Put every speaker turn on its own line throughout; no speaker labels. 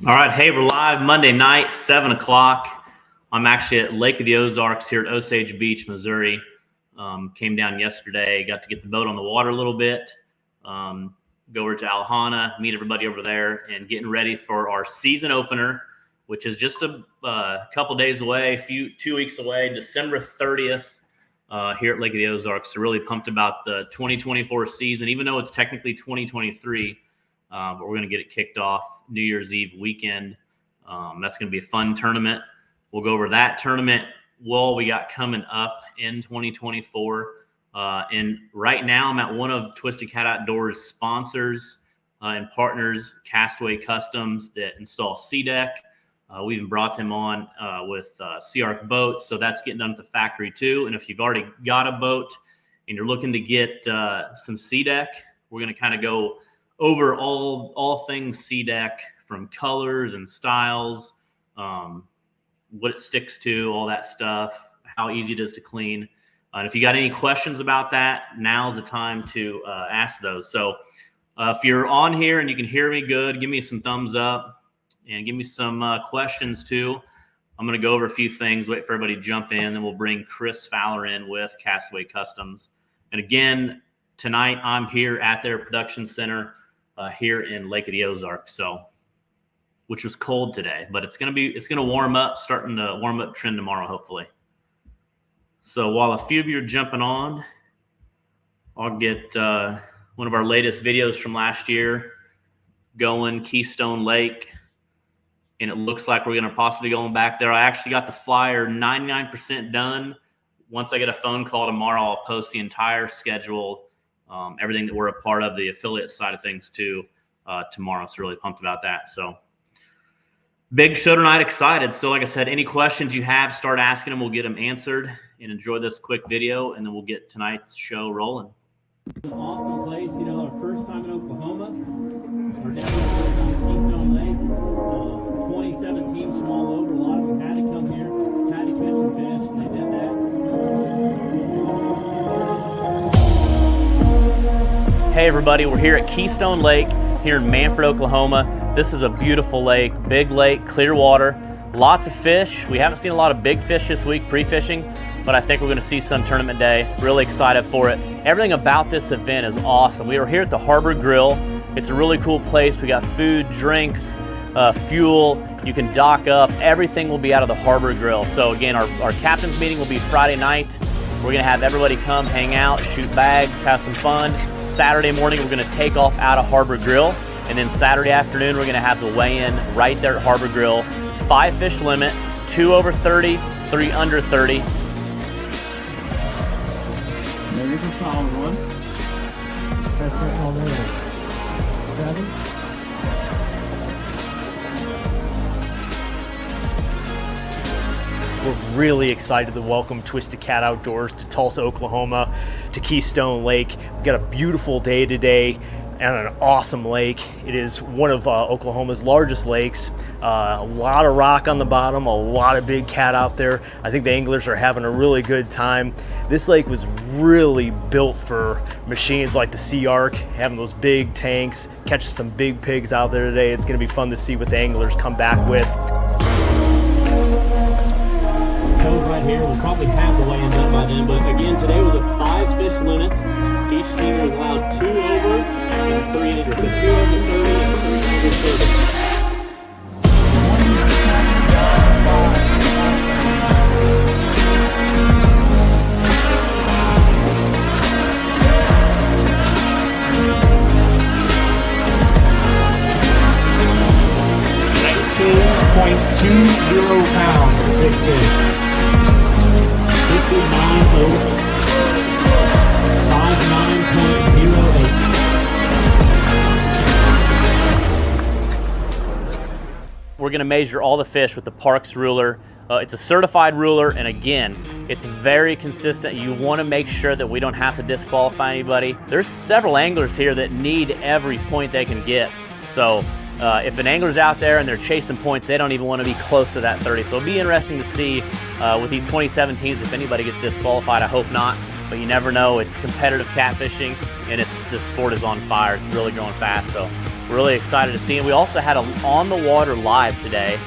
All right, hey, we're live Monday night, 7 o'clock. I'm actually at Lake of the Ozarks here at Osage Beach, Missouri. Came down yesterday, got to get the boat on the water a little bit, go over to Alhana, meet everybody over there, and getting ready for our season opener, which is just a couple days away, 2 weeks away, December 30th here at Lake of the Ozarks. So really pumped about the 2024 season, even though it's technically 2023. But we're going to get it kicked off New Year's Eve weekend. That's going to be a fun tournament. We'll go over that tournament, what we got coming up in 2024. And right now I'm at one of Twisted Cat Outdoors' sponsors and partners, Castaway Customs, that install Seadek. We even brought them on with Seadek boats. So that's getting done at the factory too. And if you've already got a boat and you're looking to get some Seadek, we're going to kind of go over all things Seadek, from colors and styles, what it sticks to, all that stuff, how easy it is to clean. And if you got any questions about that, now's the time to ask those. So if you're on here and you can hear me good, give me some thumbs up and give me some questions too. I'm going to go over a few things, wait for everybody to jump in, then we'll bring Chris Fowler in with Castaway Customs. And again, tonight I'm here at their production center here in Lake of the Ozarks, which was cold today, but it's gonna warm up, starting to warm up trend tomorrow, hopefully. So while a few of you are jumping on, I'll get one of our latest videos from last year going, Keystone Lake, and it looks like we're gonna possibly be going back there. I actually got the flyer 99% done. Once I get a phone call tomorrow, I'll post the entire schedule, everything that we're a part of, the affiliate side of things too, tomorrow. So really pumped about that. So big show tonight, excited. So like I said, any questions you have, start asking them. We'll get them answered, and enjoy this quick video, and then we'll get tonight's show rolling.
Awesome place, our first time in Oklahoma. We're down on Keystone Lake. 27 teams from all over. A lot of them had to come here, had to catch some fish, and they did that.
Hey everybody, we're here at Keystone Lake here in Manfred, Oklahoma. This is a beautiful lake, big lake, clear water, lots of fish. We haven't seen a lot of big fish this week pre-fishing, but I think we're gonna see some tournament day. Really excited for it. Everything about this event is awesome. We are here at the Harbor Grill. It's a really cool place. We got food, drinks, fuel. You can dock up. Everything will be out of the Harbor Grill. So again, our captain's meeting will be Friday night. We're gonna have everybody come hang out, shoot bags, have some fun. Saturday morning, we're gonna take off out of Harbor Grill. And then Saturday afternoon, we're gonna have the weigh-in right there at Harbor Grill. 5 fish limit, 2 over 30, 3 under 30.
There's a solid one.
That's it all there. 7.
We're really excited to welcome Twisted Cat Outdoors to Tulsa, Oklahoma, to Keystone Lake. We've got a beautiful day today and an awesome lake. It is one of Oklahoma's largest lakes. A lot of rock on the bottom, a lot of big cat out there. I think the anglers are having a really good time. This lake was really built for machines like the Seadek, having those big tanks, catching some big pigs out there today. It's gonna be fun to see what the anglers come back with.
Code right here. We'll probably have the weigh-ins up by then, but again, today was a 5 fish limit. Each team was allowed 2 over and 3 under. So 2 over 30 and 3 under 30. .20 pounds for big fish. 59 oak. 59.08.
We're gonna measure all the fish with the Parks ruler. It's a certified ruler, and again, it's very consistent. You wanna make sure that we don't have to disqualify anybody. There's several anglers here that need every point they can get. So if an angler's out there and they're chasing points, they don't even want to be close to that 30. So it'll be interesting to see with these 27 teams if anybody gets disqualified. I hope not, but you never know. It's competitive catfishing, and the sport is on fire. It's really growing fast. So Really excited to see him. We also had a on the water live today.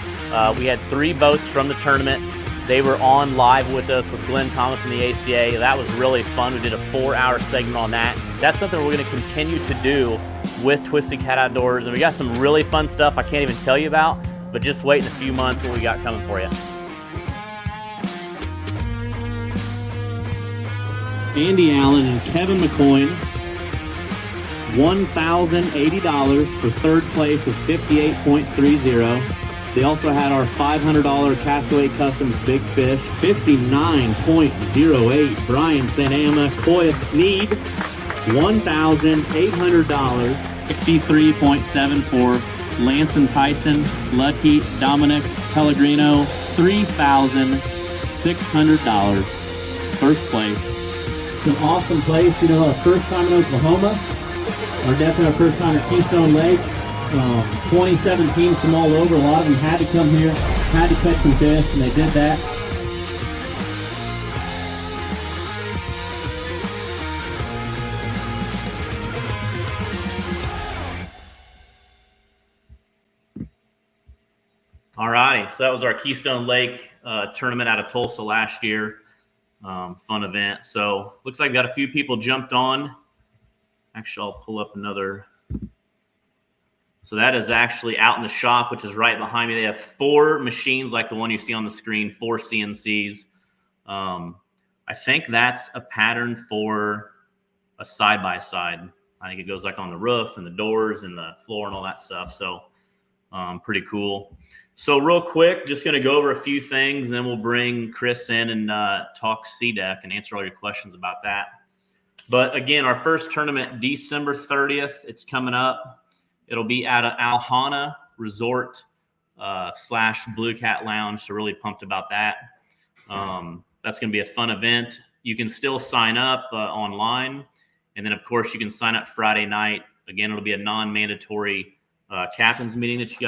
We had 3 boats from the tournament. They were on live with us with Glenn Thomas and the ACA. That was really fun. We did a 4-hour segment on that. That's something we're going to continue to do with Twisted Cat Outdoors. And we got some really fun stuff I can't even tell you about, but just wait in a few months what we got coming for you.
Andy Allen and Kevin McCoy, $1,080 for third place with 58.30. They also had our $500 Castaway Customs Big Fish, 59.08. Brian St. Amma, Koya Sneed, $1,800, 63.74. Lance and Tyson, Lucky, Dominic, Pellegrino, $3,600. First place. It's an awesome place. You know, our first time in Oklahoma, or definitely our first time at Keystone Lake. 27 teams from all over. A lot of them had to come here, had to catch some fish, and they did that.
All righty, so that was our Keystone Lake tournament out of Tulsa last year. Fun event. So looks like we got a few people jumped on. Actually, I'll pull up another. So that is actually out in the shop, which is right behind me. They have 4 machines like the one you see on the screen, 4 CNCs. I think that's a pattern for a side-by-side. I think it goes like on the roof and the doors and the floor and all that stuff. So pretty cool. So real quick, just going to go over a few things, and then we'll bring Chris in and talk Seadek and answer all your questions about that. But again, our first tournament, December 30th, it's coming up. It'll be at Alhana Resort / Blue Cat Lounge. So really pumped about that. That's going to be a fun event. You can still sign up online. And then, of course, you can sign up Friday night. Again, it'll be a non-mandatory captain's meeting that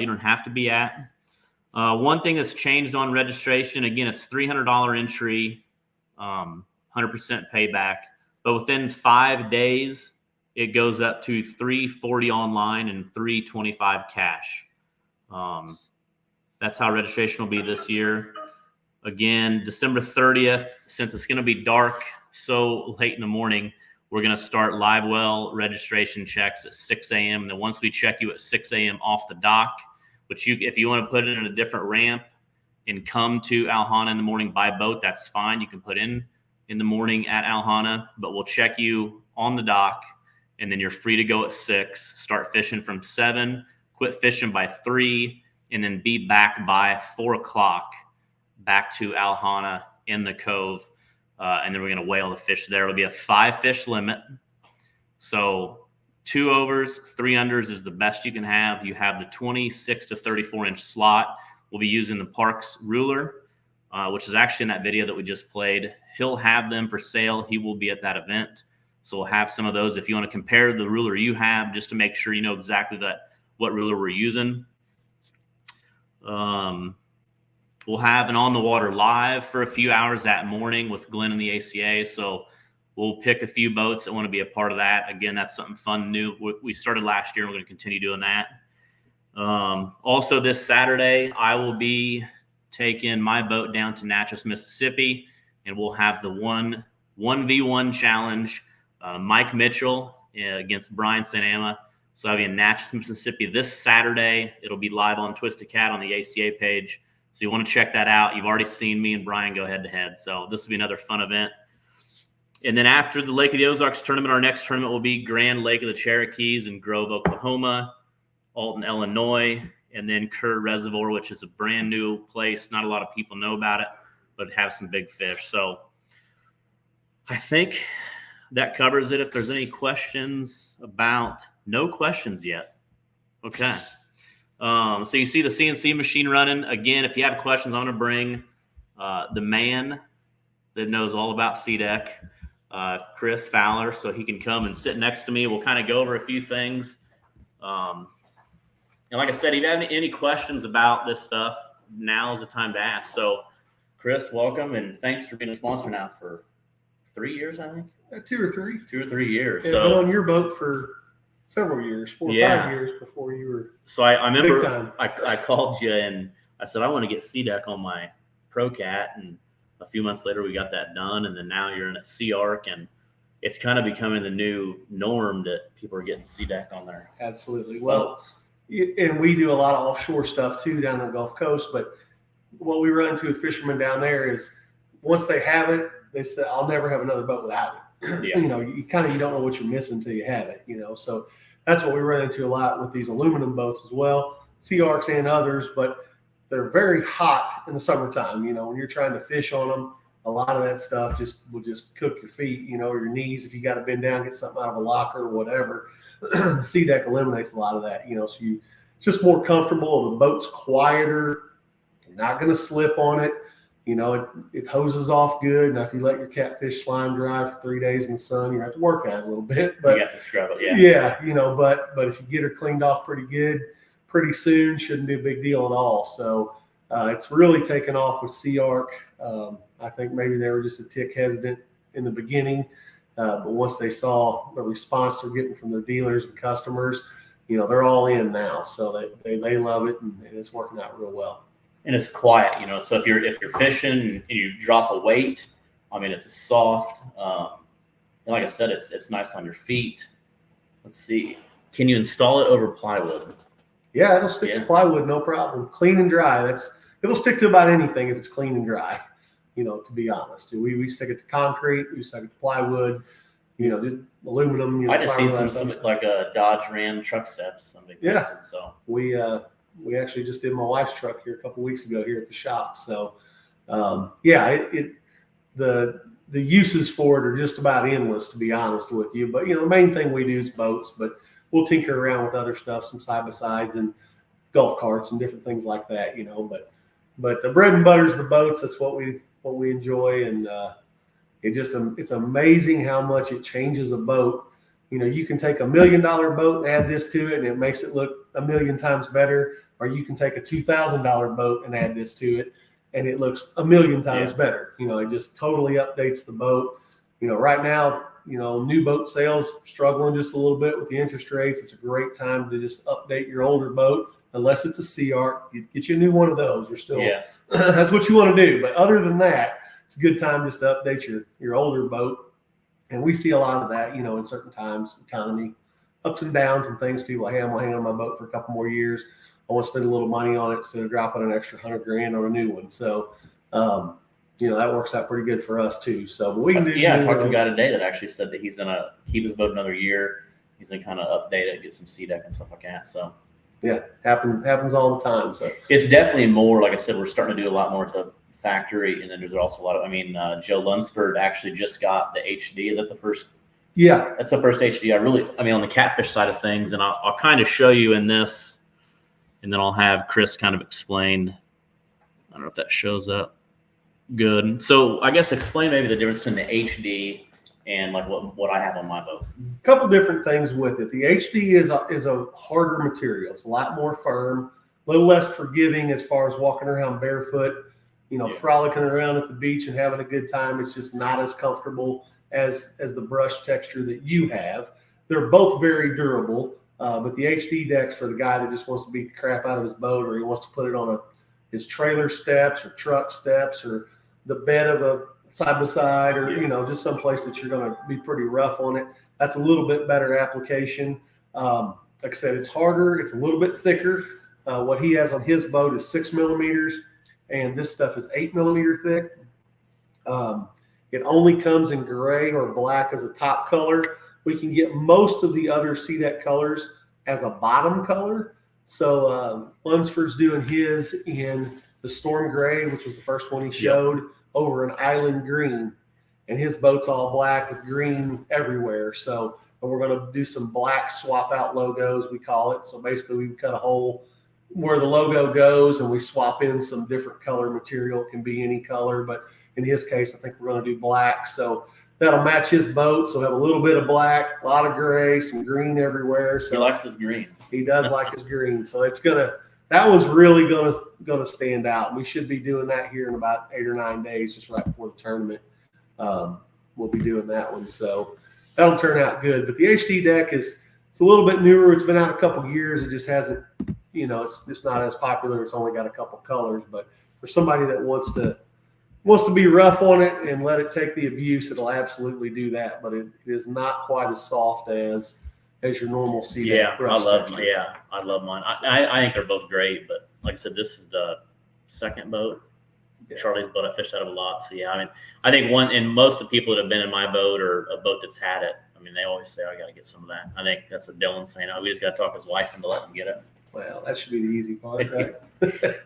you don't have to be at. One thing that's changed on registration, again, it's $300 entry, 100% payback. But within 5 days, it goes up to $340 online and $325 cash. That's how registration will be this year. Again, December 30th, since it's going to be dark so late in the morning, we're going to start live well registration checks at 6 a.m. And then once we check you at 6 a.m. off the dock, which if you want to put it in a different ramp and come to Alhana in the morning by boat, that's fine. You can put in the morning at Alhana, but we'll check you on the dock. And then you're free to go at 6, start fishing from 7, quit fishing by 3, and then be back by 4 o'clock back to Alhana in the cove. And then we're going to whale the fish there. It'll be a 5-fish limit. So 2 overs, 3 unders is the best you can have. You have the 26 to 34-inch slot. We'll be using the Parks ruler, which is actually in that video that we just played. He'll have them for sale. He will be at that event. So we'll have some of those if you want to compare the ruler you have, just to make sure you know exactly what ruler we're using. We'll have an on the water live for a few hours that morning with Glenn and the ACA. So we'll pick a few boats that want to be a part of that. Again, that's something fun, new. We started last year, and we're going to continue doing that. Also this Saturday, I will be taking my boat down to Natchez, Mississippi, and we'll have the 1v1 challenge. Mike Mitchell against Brian St. Amma. So I'll be in Natchez, Mississippi this Saturday. It'll be live on Twisted Cat on the ACA page. So you want to check that out. You've already seen me and Brian go head to head. So this will be another fun event. And then after the Lake of the Ozarks tournament, our next tournament will be Grand Lake of the Cherokees in Grove, Oklahoma, Alton, Illinois, and then Kerr Reservoir, which is a brand new place. Not a lot of people know about it, but have some big fish. So I think that covers it. If there's any questions no questions yet. Okay. So you see the CNC machine running. Again, if you have questions, I'm going to bring the man that knows all about Seadek, Chris Fowler, so he can come and sit next to me. We'll kind of go over a few things. And like I said, if you have any questions about this stuff, now is the time to ask. So, Chris, welcome, and thanks for being a sponsor now for 3 years, I think.
2 or 3.
2 or 3 years.
And
so
I've been on your boat for several years, 4 or
Yeah.
5 years before you were.
So I remember
Big time.
I called you and I said, I want to get Seadek on my ProCat. And a few months later, we got that done. And then now you're in a Sea Arc, and it's kind of becoming the new norm that people are getting Seadek on their
Absolutely. Well,
boats.
and we do a lot of offshore stuff too down on the Gulf Coast. But what we run into with fishermen down there is once they have it, they say, I'll never have another boat without it.
Yeah.
You know, you don't know what you're missing until you have it, you know. So that's what we run into a lot with these aluminum boats as well, Sea Arcs and others, but they're very hot in the summertime. You know, when you're trying to fish on them, a lot of that stuff will just cook your feet, you know, or your knees. If you got to bend down, get something out of a locker or whatever, the Seadek eliminates a lot of that, you know, so it's just more comfortable. The boat's quieter. You're not going to slip on it. You know, it hoses off good. Now, if you let your catfish slime dry for 3 days in the sun, you have to work at it a little bit. But
You got to scrub it, yeah.
yeah, you know, but if you get her cleaned off pretty good, pretty soon, shouldn't be a big deal at all. So it's really taken off with Sea Arc. I think maybe they were just a tick hesitant in the beginning, but once they saw the response they're getting from their dealers and customers, you know, they're all in now. So they love it, and it's working out real well.
And it's quiet, you know. So if you're fishing and you drop a weight, I mean, it's a soft. And like I said, it's nice on your feet. Let's see. Can you install it over plywood?
Yeah, it'll stick
Yeah.
to plywood, no problem. Clean and dry. It'll stick to about anything if it's clean and dry. You know, to be honest, we stick it to concrete, we stick it to plywood. You know, aluminum. You know,
I just seen
fiberglass,
some like a Dodge Ram truck steps. Somebody
Yeah.
posted, so
We actually just did my wife's truck here a couple weeks ago here at the shop. So, yeah, the uses for it are just about endless, to be honest with you. But, you know, the main thing we do is boats, but we'll tinker around with other stuff, some side-by-sides and golf carts and different things like that, you know. But the bread and butter is the boats. That's what we enjoy. And it's amazing how much it changes a boat. You know, you can take $1 million boat and add this to it, and it makes it look 1,000,000 times better. Or you can take a $2,000 boat and add this to it, and it looks 1,000,000 times better. You know, it just totally updates the boat. You know, right now, you know, new boat sales struggling just a little bit with the interest rates. It's a great time to just update your older boat, unless it's a Sea Arc. Get you a new one of those. You're still that's what you want to do. But other than that, it's a good time just to update your older boat. And we see a lot of that, you know, in certain times, economy, ups and downs and things. People, hey, I'm gonna hang on my boat for a couple more years. I want to spend a little money on it instead of dropping an extra $100,000 on a new one. So, you know, that works out pretty good for us too. So we can do.
Yeah, I talked to a guy today that actually said that he's gonna keep his boat another year. He's gonna kind of update it, get some Seadek and stuff like that. So
yeah, happens all the time. So
it's definitely more, like I said, we're starting to do a lot more at the factory, and then there's also a lot of. I mean, Joe Lunsford actually just got the HD. Is that the first?
Yeah,
that's the first HD. I mean, on the catfish side of things, and I'll kind of show you in this. And then I'll have Chris kind of explain. I don't know if that shows up good. So I guess explain maybe the difference between the HD and like what I have on my boat.
A couple different things with it. The HD is a harder material. It's a lot more firm, a little less forgiving as far as walking around barefoot, you know, frolicking around at the beach and having a good time. It's just not as comfortable as the brush texture that you have. They're both very durable. But the HD deck's for the guy that just wants to beat the crap out of his boat, or he wants to put it on his trailer steps or truck steps or the bed of a side-by-side or, you know, just someplace that you're going to be pretty rough on it. That's a little bit better application. Like I said, it's harder. It's a little bit thicker. What he has on his boat is 6 millimeters, and this stuff is 8 millimeter thick. It only comes in gray or black as a top color. We can get most of the other Seadek colors as a bottom color. So Lunsford's doing his in the Storm Gray, which was the first one he showed, over an island green. And his boat's all black with green everywhere. So we're going to do some black swap out logos, we call it. So basically we cut a hole where the logo goes and we swap in some different color material. It can be any color, but in his case, I think we're going to do black. So that'll match his boat. So have a little bit of black, a lot of gray, some green everywhere. So
he likes his green.
He does like his green. So that was really gonna stand out. We should be doing that here in about 8 or 9 days, just right before the tournament. We'll be doing that one. So that'll turn out good. But the HD deck is it's a little bit newer. It's been out a couple years. It just hasn't, it's just not as popular. It's only got a couple colors. But for somebody that wants to be rough on it and let it take the abuse, it'll absolutely do that. But it is not quite as soft as your normal Seadek.
Yeah, I love mine. I think they're both great, but like I said, this is the second boat.
Yeah.
Charlie's boat I fished out of a lot. So yeah, I mean, I think most of the people that have been in my boat or a boat that's had it, I mean, they always say, I got to get some of that. I think that's what Dylan's saying. We just got to talk his wife into letting him get it.
Well, that should be the easy part, right?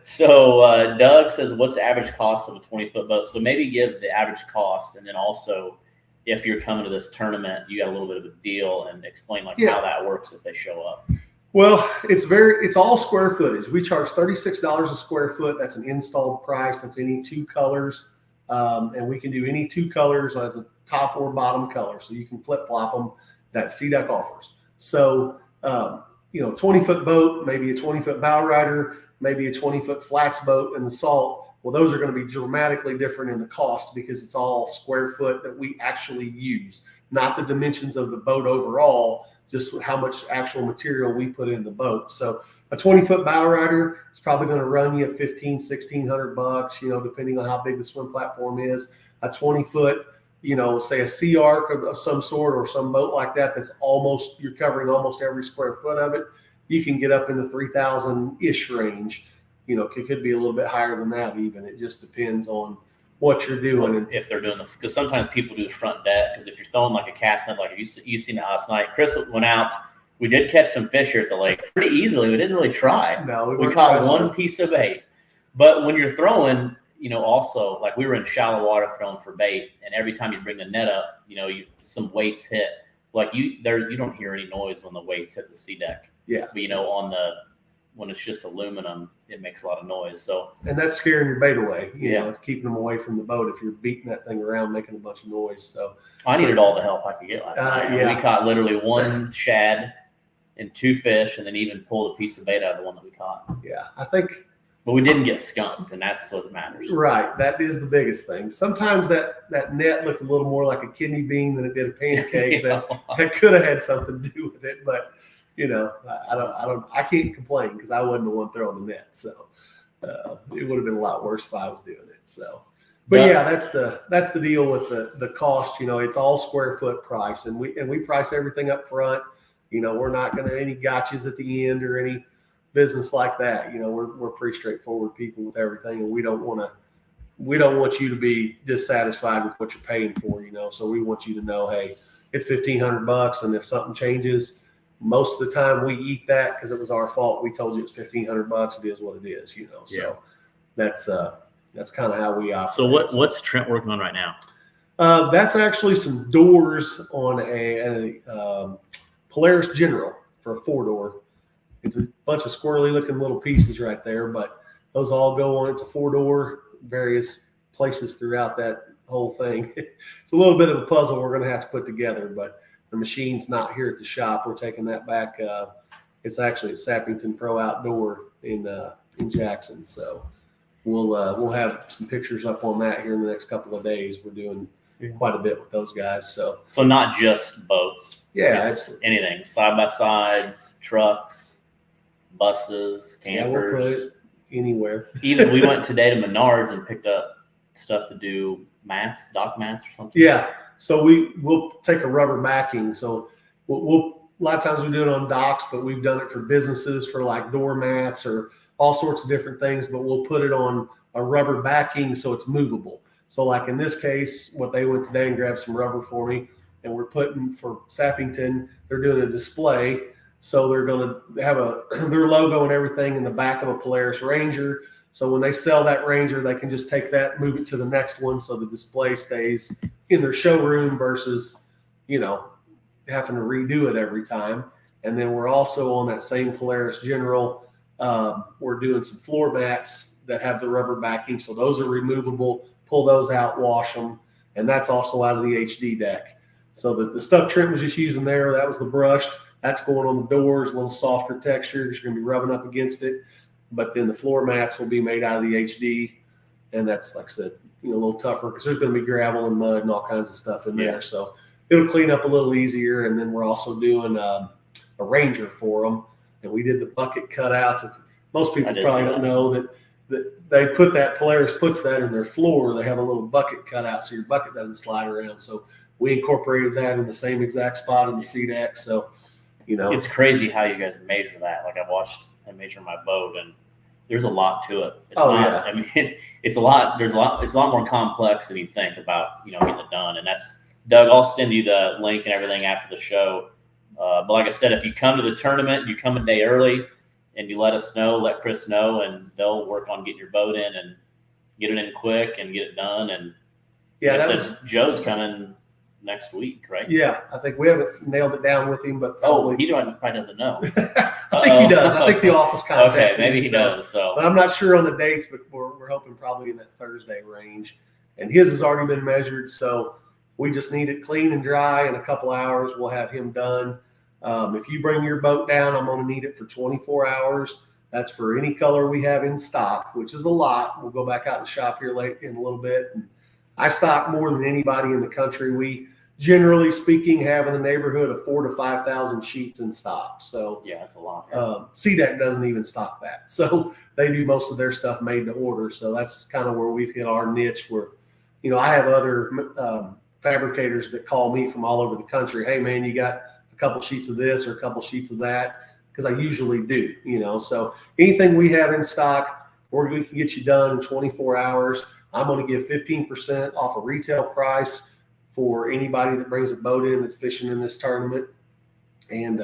So Doug says, what's the average cost of a 20-foot boat? So maybe give the average cost, and then also if you're coming to this tournament, you got a little bit of a deal, and explain how that works if they show up.
Well, it's all square footage. We charge $36 a square foot. That's an installed price. That's any two colors. And we can do any two colors as a top or bottom color. So you can flip flop them that Seadek offers. So, 20-foot boat, maybe a 20-foot bow rider, maybe a 20-foot flats boat in the salt. Well, those are going to be dramatically different in the cost because it's all square foot that we actually use, not the dimensions of the boat overall, just how much actual material we put in the boat. So a 20-foot bow rider is probably going to run you $1,500-$1,600, depending on how big the swim platform is. A 20-foot, say a Sea Arc of some sort or some boat like that, you're covering almost every square foot of it. You can get up in the 3,000-ish range. It could be a little bit higher than that even. It just depends on what you're doing. And
if they're doing because sometimes people do the front deck, because if you're throwing like a cast net, like you seen it last night, Chris went out. We did catch some fish here at the lake pretty easily. We didn't really try.
No,
we caught one piece of bait. But when you're throwing, also like we were in shallow water throwing for bait, and every time you bring the net up, some weights hit. Like you don't hear any noise when the weights hit the Seadek.
Yeah.
But when it's just aluminum, it makes a lot of noise. So
and that's scaring your bait away. It's keeping them away from the boat if you're beating that thing around, making a bunch of noise. So
I needed all the help I could get last night.
Yeah.
We caught literally one shad and two fish, and then even pulled a piece of bait out of the one that we caught.
Yeah, I think.
But we didn't get skunked, and that's what matters.
Right, that is the biggest thing. Sometimes that net looked a little more like a kidney bean than it did a pancake. That could have had something to do with it, but. I can't complain because I wasn't the one throwing the net. So it would have been a lot worse if I was doing it. So, but yeah, that's the deal with the cost. It's all square foot price, and we price everything up front. We're not going to any gotchas at the end or any business like that. We're pretty straightforward people with everything, and we don't want you to be dissatisfied with what you're paying for. So we want you to know, hey, it's $1,500, and if something changes. Most of the time we eat that because it was our fault. We told you it's $1,500. It is what it is, So that's kind of how we operate.
So what's Trent working on right now?
That's actually some doors on a Polaris General for a 4-door. It's a bunch of squirrely looking little pieces right there, but those all go on. It's a 4-door, various places throughout that whole thing. It's a little bit of a puzzle we're going to have to put together, but. The machine's not here at the shop. We're taking that back. It's actually at Sappington Pro Outdoor in Jackson. So we'll have some pictures up on that here in the next couple of days. We're doing quite a bit with those guys. So
not just boats.
Yeah,
it's anything. Side by sides, trucks, buses, campers.
Yeah, we'll put it anywhere.
Even we went today to Menards and picked up stuff to do mats, dock mats or something.
Yeah. So we'll take a rubber backing. So we'll a lot of times we do it on docks, but we've done it for businesses for like doormats or all sorts of different things. But we'll put it on a rubber backing so it's movable. So like in this case, what they went today and grabbed some rubber for me, and we're putting for Sappington, they're doing a display. So they're going to have their logo and everything in the back of a Polaris Ranger. So when they sell that Ranger, they can just take that, move it to the next one, so the display stays in their showroom versus, having to redo it every time. And then we're also on that same Polaris General. We're doing some floor mats that have the rubber backing, so those are removable. Pull those out, wash them, and that's also out of the HD deck. So the stuff Trent was just using there, that was the brushed. That's going on the doors, a little softer texture. You're going to be rubbing up against it. But then the floor mats will be made out of the HD, and that's, like I said, a little tougher because there's going to be gravel and mud and all kinds of stuff in there. So it'll clean up a little easier. And then we're also doing a a Ranger for them, and we did the bucket cutouts. Most people probably don't know that they put that, Polaris puts that in their floor. They have a little bucket cutout so your bucket doesn't slide around. So we incorporated that in the same exact spot in the Seadek. So,
it's crazy how you guys measure that. Like I measure my boat, and there's a lot to it. It's not, I mean, it's a lot. It's a lot more complex than you think about, getting it done. And that's, Doug, I'll send you the link and everything after the show. But like I said, if you come to the tournament, you come a day early and you let us know, let Chris know, and they'll work on getting your boat in and get it in quick and get it done. And Joe's coming next week, right?
Yeah, I think we haven't nailed it down with him, but probably.
He probably doesn't know.
I think he does. I think the office contacted
maybe
him,
he does. So,
but I'm not sure on the dates, but we're hoping probably in that Thursday range. And his has already been measured, so we just need it clean and dry. In a couple hours, we'll have him done. If you bring your boat down, I'm going to need it for 24 hours. That's for any color we have in stock, which is a lot. We'll go back out and shop here late in a little bit. And I stock more than anybody in the country. We, generally speaking, have in the neighborhood of 4,000 to 5,000 sheets in stock. So
yeah, that's a lot.
Seadek doesn't even stock that. So they do most of their stuff made to order. So that's kind of where we've hit our niche where, I have other fabricators that call me from all over the country. Hey man, you got a couple sheets of this or a couple sheets of that? Because I usually do, so anything we have in stock, or we can get you done in 24 hours. I'm going to give 15% off a retail price for anybody that brings a boat in that's fishing in this tournament. And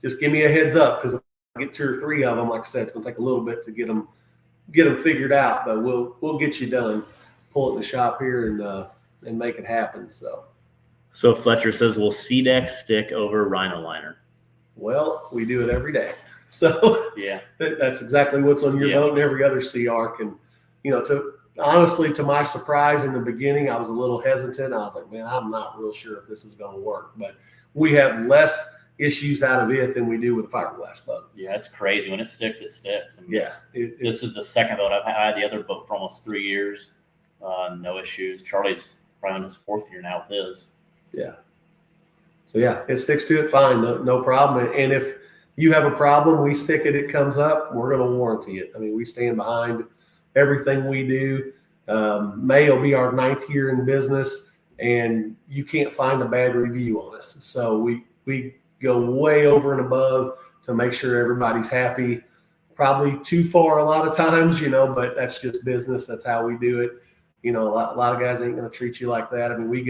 just give me a heads up, because if I get 2 or 3 of them, like I said, it's going to take a little bit to get them figured out, but we'll get you done. Pull it in the shop here and make it happen.
So Fletcher says, will Seadek stick over Rhino liner?
Well, we do it every day. So
yeah,
that's exactly what's on your boat and every other Sea Arc. And, honestly, to my surprise in the beginning, I was a little hesitant. I was like, man, I'm not real sure if this is going to work. But we have less issues out of it than we do with a fiberglass boat.
Yeah, it's crazy. When it sticks, it sticks. I mean,
this
is the second boat I've had. I had the other boat for almost 3 years. No issues. Charlie's probably on his 4th year now with his.
Yeah. So, yeah, it sticks to it fine. No problem. And if you have a problem, we stick it, it comes up, we're going to warranty it. I mean, we stand behind everything we do. May will be our 9th year in business, and you can't find a bad review on us. So we go way over and above to make sure everybody's happy. Probably too far a lot of times, but that's just business. That's how we do it. A lot of guys ain't going to treat you like that. I mean, we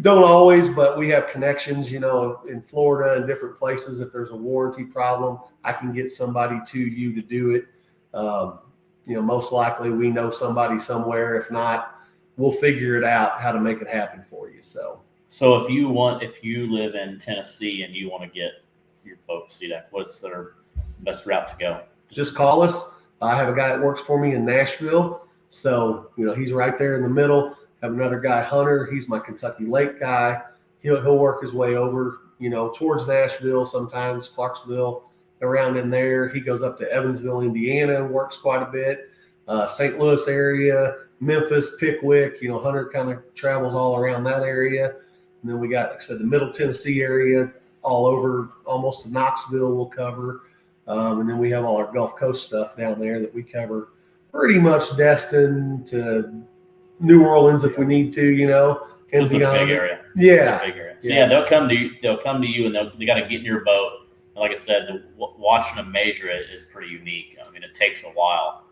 don't always, but we have connections, in Florida and different places. If there's a warranty problem, I can get somebody to you to do it. Most likely we know somebody somewhere. If not, we'll figure it out how to make it happen for you. So
if you live in Tennessee and you want to get your boat Seadek, what's their best route to go?
Just call us. I have a guy that works for me in Nashville. So, he's right there in the middle. Have another guy, Hunter. He's my Kentucky Lake guy. He'll work his way over, towards Nashville, sometimes Clarksville, around in there. He goes up to Evansville, Indiana, and works quite a bit. St. Louis area, Memphis, Pickwick. Hunter kind of travels all around that area. And then we got, like I said, the Middle Tennessee area, all over, almost to Knoxville we'll cover. And then we have all our Gulf Coast stuff down there that we cover, pretty much destined to New Orleans if we need to, and
it's a big area.
Yeah.
Big area. So they'll come to you and they got to get in your boat. And like I said, watching them measure it is pretty unique. I mean, it takes a while,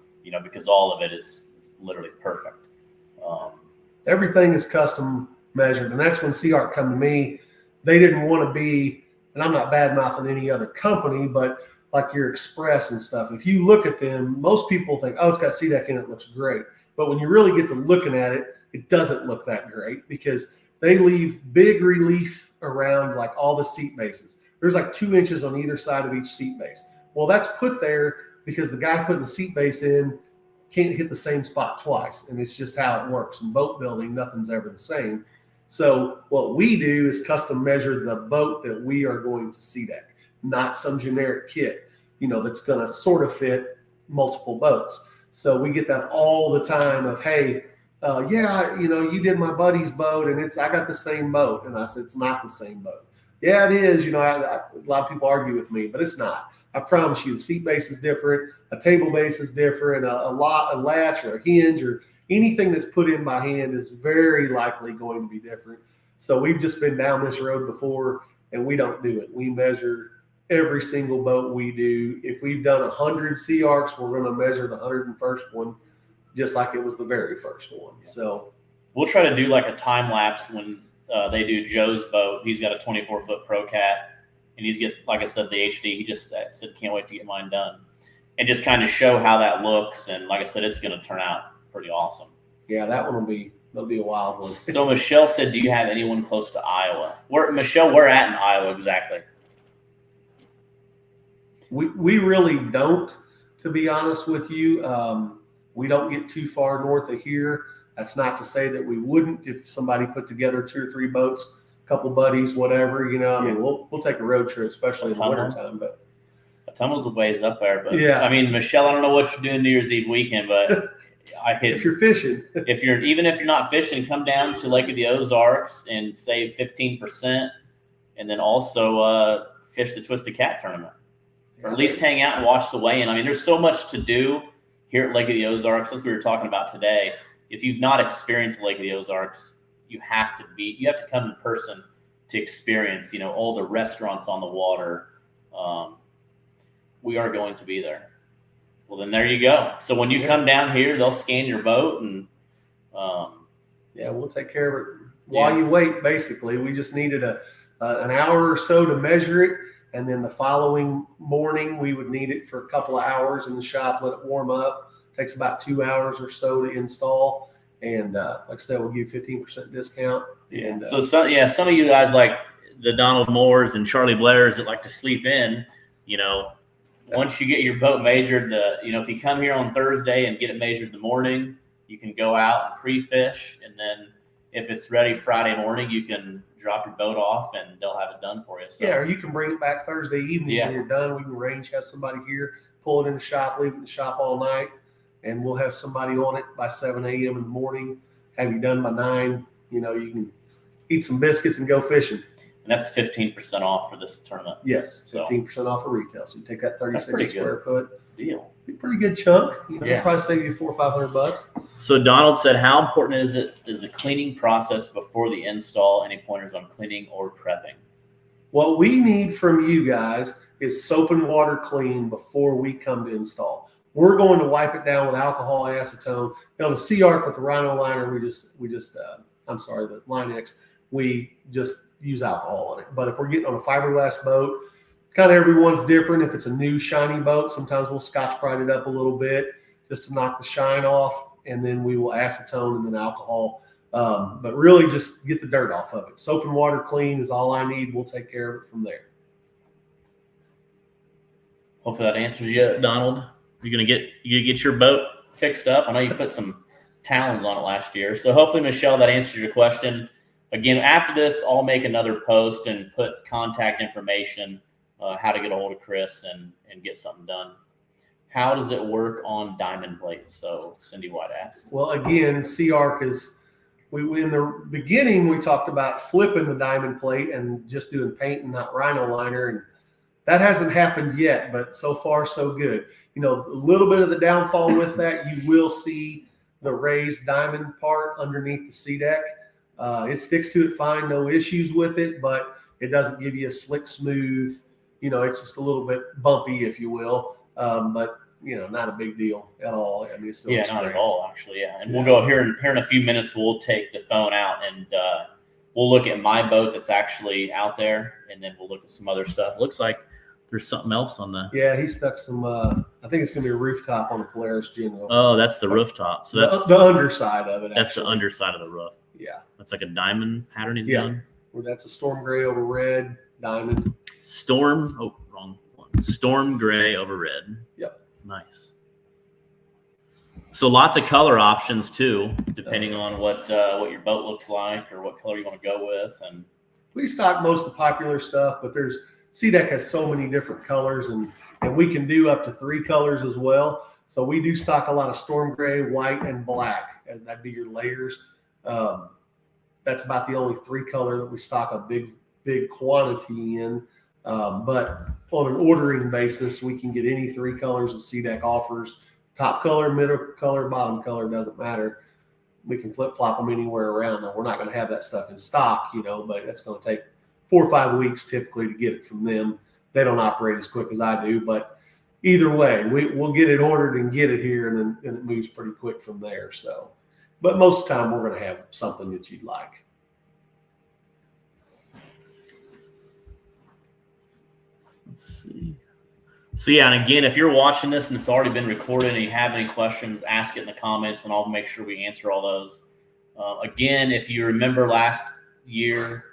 because all of it is literally perfect.
Everything is custom measured, and that's when Sea Arc come to me. They didn't want to be, and I'm not bad mouthing any other company, but like your Express and stuff. If you look at them, most people think, oh, it's got Seadek in it, looks great. But when you really get to looking at it, it doesn't look that great because they leave big relief around like all the seat bases. There's like 2 inches on either side of each seat base. Well, that's put there because the guy putting the seat base in can't hit the same spot twice. And it's just how it works. In boat building, nothing's ever the same. So what we do is custom measure the boat that we are going to Seadek, not some generic kit, that's going to sort of fit multiple boats. So we get that all the time of, hey, you did my buddy's boat and I got the same boat. And I said, it's not the same boat. Yeah, it is. A lot of people argue with me, but it's not. I promise you, the seat base is different, a table base is different, a latch or a hinge or anything that's put in by hand is very likely going to be different. So we've just been down this road before, and we don't do it. We measure every single boat we do. If we've done 100 Sea Arcs, we're going to measure the 101st one just like it was the very first one. So
we'll try to do like a time lapse when they do Joe's boat. He's got a 24-foot Pro Cat. And he's like I said, the HD. He just said, can't wait to get mine done, and just kind of show how that looks. And like I said, it's going to turn out pretty awesome.
Yeah, that'll be a wild one.
So Michelle said, "Do you have anyone close to Iowa?" Michelle, where at in Iowa exactly?
We really don't, to be honest with you. We don't get too far north of here. That's not to say that we wouldn't if somebody put together 2 or 3 boats. Couple buddies, whatever, I mean, we'll take a road trip, especially in the wintertime. But
Autumnal's a ways up there. But
yeah,
I mean, Michelle, I don't know what you're doing New Year's Eve weekend, but
if you're fishing,
even if you're not fishing, come down to Lake of the Ozarks and save 15%, and then also fish the Twisted Cat tournament, or at least hang out and watch the weigh-in. I mean, there's so much to do here at Lake of the Ozarks, as we were talking about today. If you've not experienced Lake of the Ozarks, you have to come in person to experience, all the restaurants on the water. We are going to be there. Well, then there you go. So when you come down here, they'll scan your boat and,
we'll take care of it while you wait. Basically, we just needed an hour or so to measure it. And then the following morning, we would need it for a couple of hours in the shop, let it warm up. Takes about 2 hours or so to install. And like I said, we'll give you 15% discount.
Yeah.
And,
so some of you guys like the Donald Moores and Charlie Blairs that like to sleep in, once you get your boat measured, if you come here on Thursday and get it measured in the morning, you can go out and pre-fish. And then if it's ready Friday morning, you can drop your boat off and they'll have it done for you. So,
or you can bring it back Thursday evening when you're done. We can arrange, have somebody here, pull it in the shop, leave it in the shop all night. And we'll have somebody on it by 7 a.m. in the morning, have you done by 9. You can eat some biscuits and go fishing.
And that's 15% off for this tournament.
Yes, 15% off of retail. So you take that 36 square foot
deal.
Be a pretty good chunk. Probably save you $400 or $500.
So Donald said, how important is the cleaning process before the install? Any pointers on cleaning or prepping?
What we need from you guys is soap and water clean before we come to install. We're going to wipe it down with alcohol, acetone. The Sea Arc with the Rhino liner, the Line X, we just use alcohol on it. But if we're getting on a fiberglass boat, kind of everyone's different. If it's a new shiny boat, sometimes we'll Scotch Brite it up a little bit just to knock the shine off, and then we will acetone and then alcohol. But really just get the dirt off of it. Soap and water clean is all I need. We'll take care of it from there.
Hopefully that answers you, Donald. You're gonna get your boat fixed up. I know you put some talons on it last year, so hopefully, Michelle, that answers your question. Again, after this, I'll make another post and put contact information, how to get a hold of Chris and get something done. How does it work on diamond plates? So Cindy White asked.
Well, again, Sea Arc is. We in the beginning we talked about flipping the diamond plate and just doing paint and not Rhino liner, and that hasn't happened yet, but so far so good. A little bit of the downfall with that, you will see the raised diamond part underneath the Seadek. It sticks to it fine, no issues with it, but it doesn't give you a slick, smooth, it's just a little bit bumpy, if you will. But, not a big deal at all. I mean, it's still
not at all, actually. Yeah. And we'll go here in a few minutes, we'll take the phone out and we'll look at my boat that's actually out there, and then we'll look at some other stuff. Looks like there's something else on the.
Yeah, he stuck some. I think it's going to be a rooftop on the Polaris General.
Oh, that's the rooftop. So that's
the underside of it.
That's the underside of the roof.
Yeah,
that's like a diamond pattern he's done.
Well, that's a storm gray over red diamond.
Storm. Oh, wrong one. Storm gray over red.
Yep.
Nice. So lots of color options too, depending on what your boat looks like or what color you want to go with. And
we stock most of the popular stuff, but Seadek has so many different colors, and we can do up to 3 colors as well. So we do stock a lot of storm gray, white, and black, and that'd be your layers. That's about the only 3 color that we stock a big big quantity in. But on an ordering basis, we can get any 3 colors that Seadek offers. Top color, middle color, bottom color, doesn't matter. We can flip-flop them anywhere around. Now, we're not going to have that stuff in stock, but it's going to take 4 or 5 weeks typically to get it from them. They don't operate as quick as I do, but either way, we'll get it ordered and get it here, and then it moves pretty quick from there. So, but most of the time, we're going to have something that you'd like.
Let's see. So yeah, and again, if you're watching this and it's already been recorded and you have any questions, ask it in the comments and I'll make sure we answer all those. Again, if you remember last year,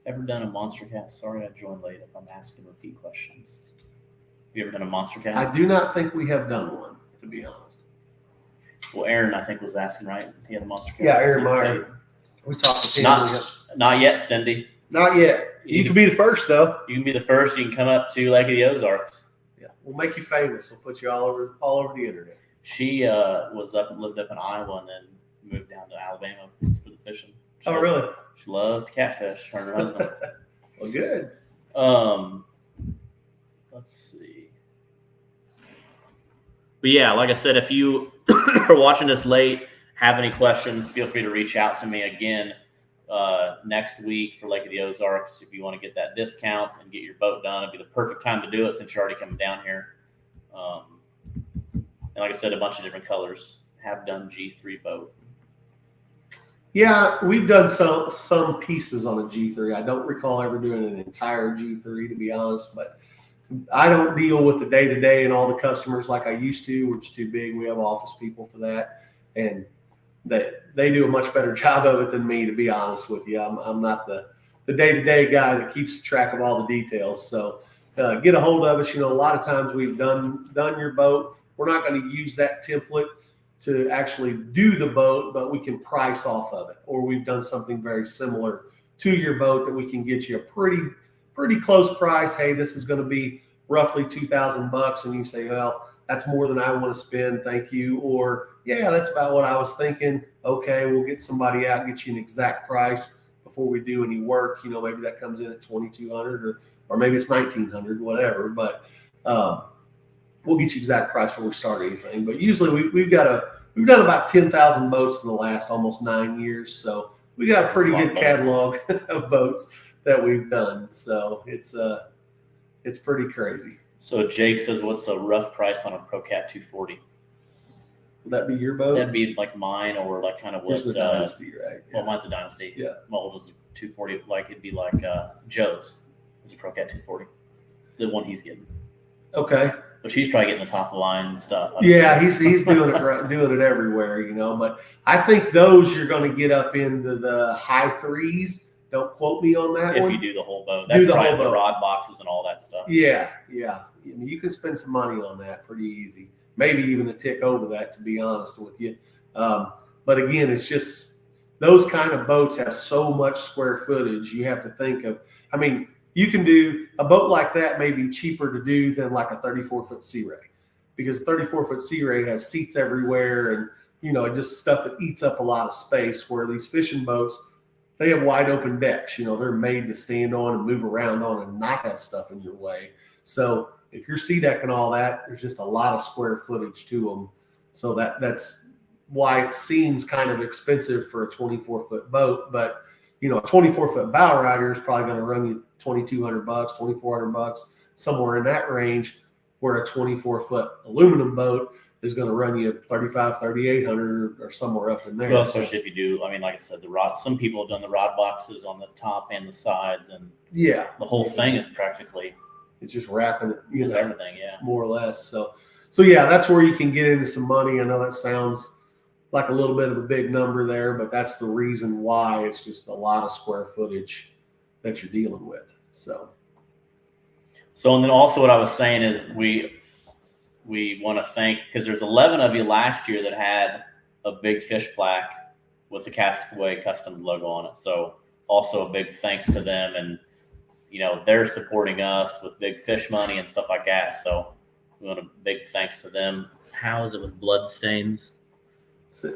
ever done a monster cast? Sorry, I joined late if I'm asking repeat questions. Have you ever done a monster cast?
I do not think we have done one, to be honest.
Well, Aaron, I think, was asking, right? He had a monster cast.
Yeah, Aaron Meyer. We talked to him.
Not yet, Cindy.
Not yet. You can be the first, though.
You can be the first. You can come up to Lake of the Ozarks.
Yeah, we'll make you famous. We'll put you all over the internet.
She lived up in Iowa and then moved down to Alabama for the fishing.
Really?
She loves to catfish. Her and her husband.
Well, good.
Let's see. But yeah, like I said, if you are watching this late, have any questions, feel free to reach out to me again next week for Lake of the Ozarks. If you want to get that discount and get your boat done, it'd be the perfect time to do it since you're already coming down here. And like I said, a bunch of different colors. Have done G3 boat.
Yeah, we've done some pieces on a G3. I don't recall ever doing an entire G3, to be honest, but I don't deal with the day-to-day and all the customers like I used to. We're just too big. We have office people for that, and they do a much better job of it than me, to be honest with you. I'm not the day-to-day guy that keeps track of all the details. So get a hold of us. A lot of times we've done your boat. We're not going to use that template to actually do the boat, but we can price off of it. Or we've done something very similar to your boat that we can get you a pretty close price. Hey, this is going to be roughly $2,000, and you say, well, that's more than I want to spend. Thank you. Or yeah, that's about what I was thinking. Okay, we'll get somebody out, get you an exact price before we do any work. Maybe that comes in at $2,200 or maybe it's $1,900, whatever. But we'll get you exact price before we start anything. But usually we've done about 10,000 boats in the last almost 9 years. So we got a pretty good catalog of boats that we've done. So it's pretty crazy.
So Jake says, what's a rough price on a ProCat 240?
Would that be your boat?
That'd be like mine, or like kind of what?
Yours is a Dynasty, right?
Well, mine's a Dynasty.
Yeah.
My old was a 240. Like it'd be like Joe's. It's a ProCat 240. The one he's getting.
Okay.
But she's probably getting the top of the line and stuff.
Yeah, he's doing it everywhere, But I think those you're going to get up into the high threes. Don't quote me on that.
If you do the whole boat, that's probably the rod boxes and all that stuff.
Yeah. You can spend some money on that pretty easy. Maybe even a tick over that, to be honest with you. But again, it's just those kind of boats have so much square footage. You have to think of. You can do a boat like that may be cheaper to do than like a 34-foot Sea Ray, because a 34-foot Sea Ray has seats everywhere and, just stuff that eats up a lot of space, where these fishing boats, they have wide open decks. They're made to stand on and move around on and not have stuff in your way. So if you're Seadek and all that, there's just a lot of square footage to them. So that's why it seems kind of expensive for a 24-foot boat. But, a 24-foot bow rider is probably going to run you $2,200, $2,400, somewhere in that range, where a 24-foot aluminum boat is going to run you $3,500, $3,800 or somewhere up in there.
Well, especially if you do, like I said, the rod. Some people have done the rod boxes on the top and the sides, and
yeah,
the whole thing is practically.
It's just wrapping it,
everything, yeah,
more or less. So yeah, that's where you can get into some money. I know that sounds like a little bit of a big number there, but that's the reason why. It's just a lot of square footage that you're dealing with. So
and then also what I was saying is we want to thank, because there's 11 of you last year that had a big fish plaque with the Castaway Customs logo on it. So also a big thanks to them, and they're supporting us with big fish money and stuff like that. So we want a big thanks to them. How is it with blood stains?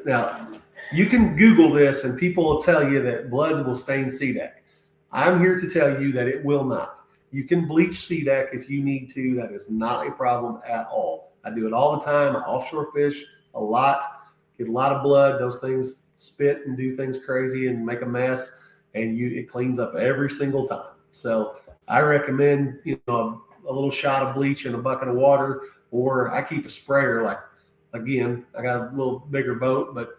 Now, you can Google this and people will tell you that blood will stain Seadek. I'm here to tell you that it will not. You can bleach Seadek if you need to. That is not a problem at all. I do it all the time. I offshore fish a lot, get a lot of blood. Those things spit and do things crazy and make a mess, and it cleans up every single time. So I recommend, a little shot of bleach in a bucket of water, or I keep a sprayer. Like, again, I got a little bigger boat, but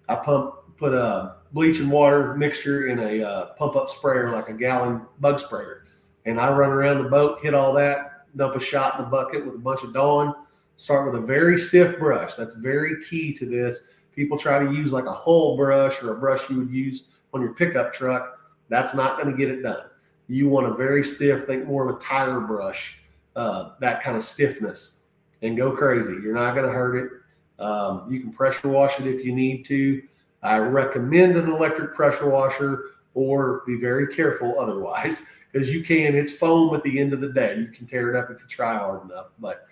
I put a bleach and water mixture in a pump up sprayer, like a gallon bug sprayer. And I run around the boat, hit all that, dump a shot in the bucket with a bunch of Dawn, start with a very stiff brush. That's very key to this. People try to use like a hull brush or a brush you would use on your pickup truck. That's not going to get it done. You want a very stiff, think more of a tire brush, that kind of stiffness, and go crazy. You're not going to hurt it. You can pressure wash it if you need to. I recommend an electric pressure washer, or be very careful otherwise, because it's foam at the end of the day. You can tear it up if you try hard enough. But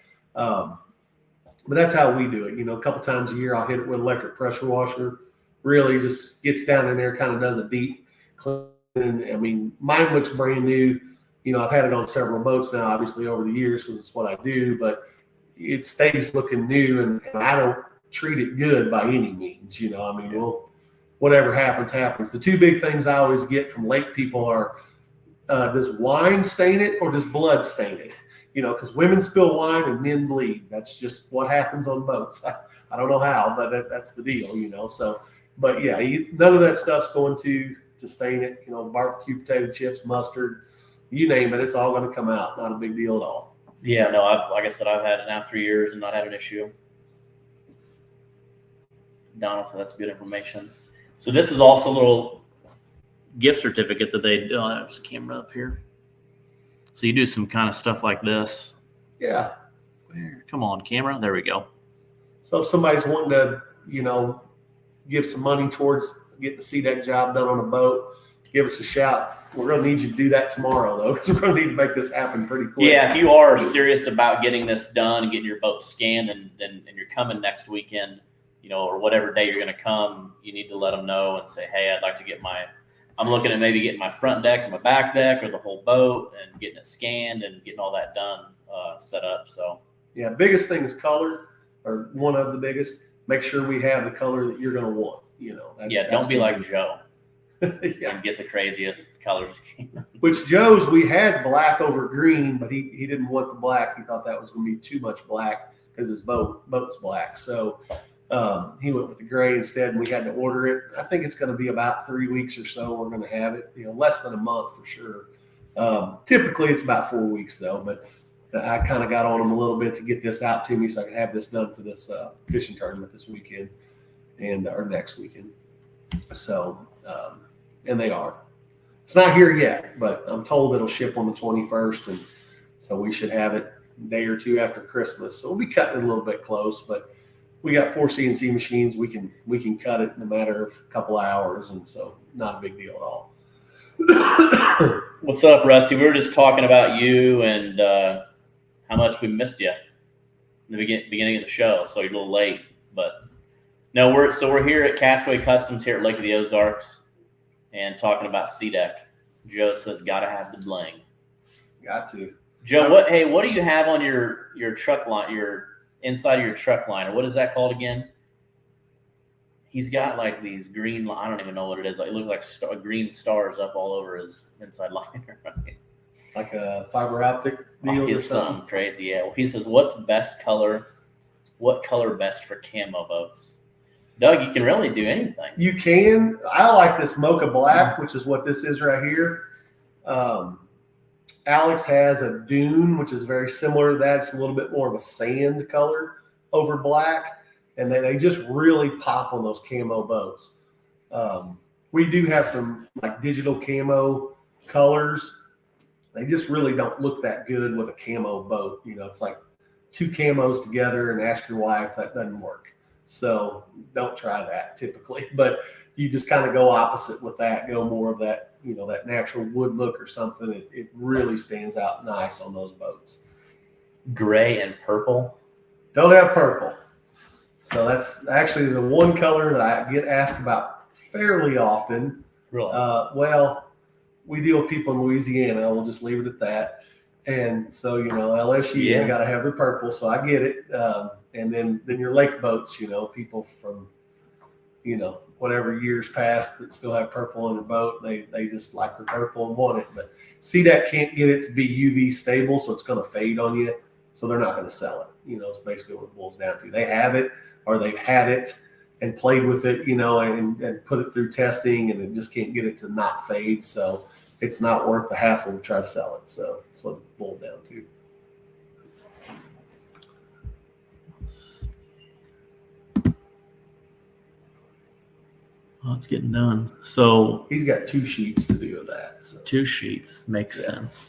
that's how we do it. A couple times a year, I'll hit it with electric pressure washer. Really just gets down in there, kind of does a deep clean. And I mean, mine looks brand new. I've had it on several boats now, obviously over the years, because it's what I do, but it stays looking new, and I don't treat it good by any means. Whatever happens, happens. The two big things I always get from lake people are, does wine stain it or does blood stain it? Because women spill wine and men bleed. That's just what happens on boats. I don't know how, but that's the deal, So, but yeah, none of that stuff's going to stain it. Barbecue potato chips, mustard, you name it, it's all going to come out. Not a big deal at all.
Yeah, no, like I said, I've had it now 3 years and not had an issue. Donna, so that's good information. So this is also a little gift certificate that they do. There's a camera up here. So you do some kind of stuff like this.
Yeah.
Come on, camera. There we go.
So if somebody's wanting to, give some money towards getting the Seadek job done on a boat, give us a shout. We're going to need you to do that tomorrow, though, because we're going to need to make this happen pretty quick.
Yeah, if you are serious about getting this done and getting your boat scanned, and you're coming next weekend, or whatever day you're going to come, you need to let them know and say, hey, I'd like to get I'm looking at maybe getting my front deck and my back deck, or the whole boat, and getting it scanned and getting all that done, set up. So
yeah, biggest thing is color, or one of the biggest. Make sure we have the color that you're going to want.
Don't be like Joe.
Yeah.
And get the craziest colors.
Which Joe's, we had black over green, but he didn't want the black. He thought that was going to be too much black because his boat's black. So he went with the gray instead, and we had to order it. I think it's going to be about 3 weeks or so. We're going to have it, less than a month for sure. Typically it's about 4 weeks though, but I kind of got on him a little bit to get this out to me so I could have this done for this fishing tournament this weekend or next weekend. So, and they are. It's not here yet, but I'm told it'll ship on the 21st, and so we should have it a day or two after Christmas. So we'll be cutting it a little bit close, but we got 4 CNC machines. We can cut it in a matter of a couple of hours, and so not a big deal at all.
What's up, Rusty? We were just talking about you and how much we missed you in the beginning of the show, so you're a little late. But no, we're here at Castaway Customs here at Lake of the Ozarks, and talking about Seadek. Joe says, "Gotta have the bling."
Got to.
Joe, what do you have on your truck line? Your inside of your truck liner? What is that called again? He's got like these green. I don't even know what it is. Like, it looks like green stars up all over his inside liner.
Like a fiber optic deal or
It's
something.
something crazy. Yeah. Well, he says, "What's best color? What color best for camo boats?" Doug, you can really do anything.
You can. I like this mocha black, which is what this is right here. Alex has a dune, which is very similar to that. It's a little bit more of a sand color over black, and they just really pop on those camo boats. We do have some like digital camo colors. They just really don't look that good with a camo boat. It's like 2 camos together, and ask your wife, that doesn't work. So don't try that typically, but you just kind of go opposite with that, go more of that, that natural wood look or something. It really stands out nice on those boats.
Gray and purple.
Don't have purple. So that's actually the one color that I get asked about fairly often.
Really?
Well, we deal with people in Louisiana. We'll just leave it at that. And so, LSU, they got to have their purple. So I get it. And then your lake boats, people from, whatever years past that still have purple on their boat. They just like the purple and want it. But Seadek can't get it to be UV stable, so it's going to fade on you. So they're not going to sell it. It's basically what it boils down to. They have it, or they've had it and played with it, and put it through testing, and it just can't get it to not fade. So it's not worth the hassle to try to sell it. So that's what it boils down to.
Well, it's getting done. So
he's got 2 sheets to do with that. So.
2 sheets makes sense.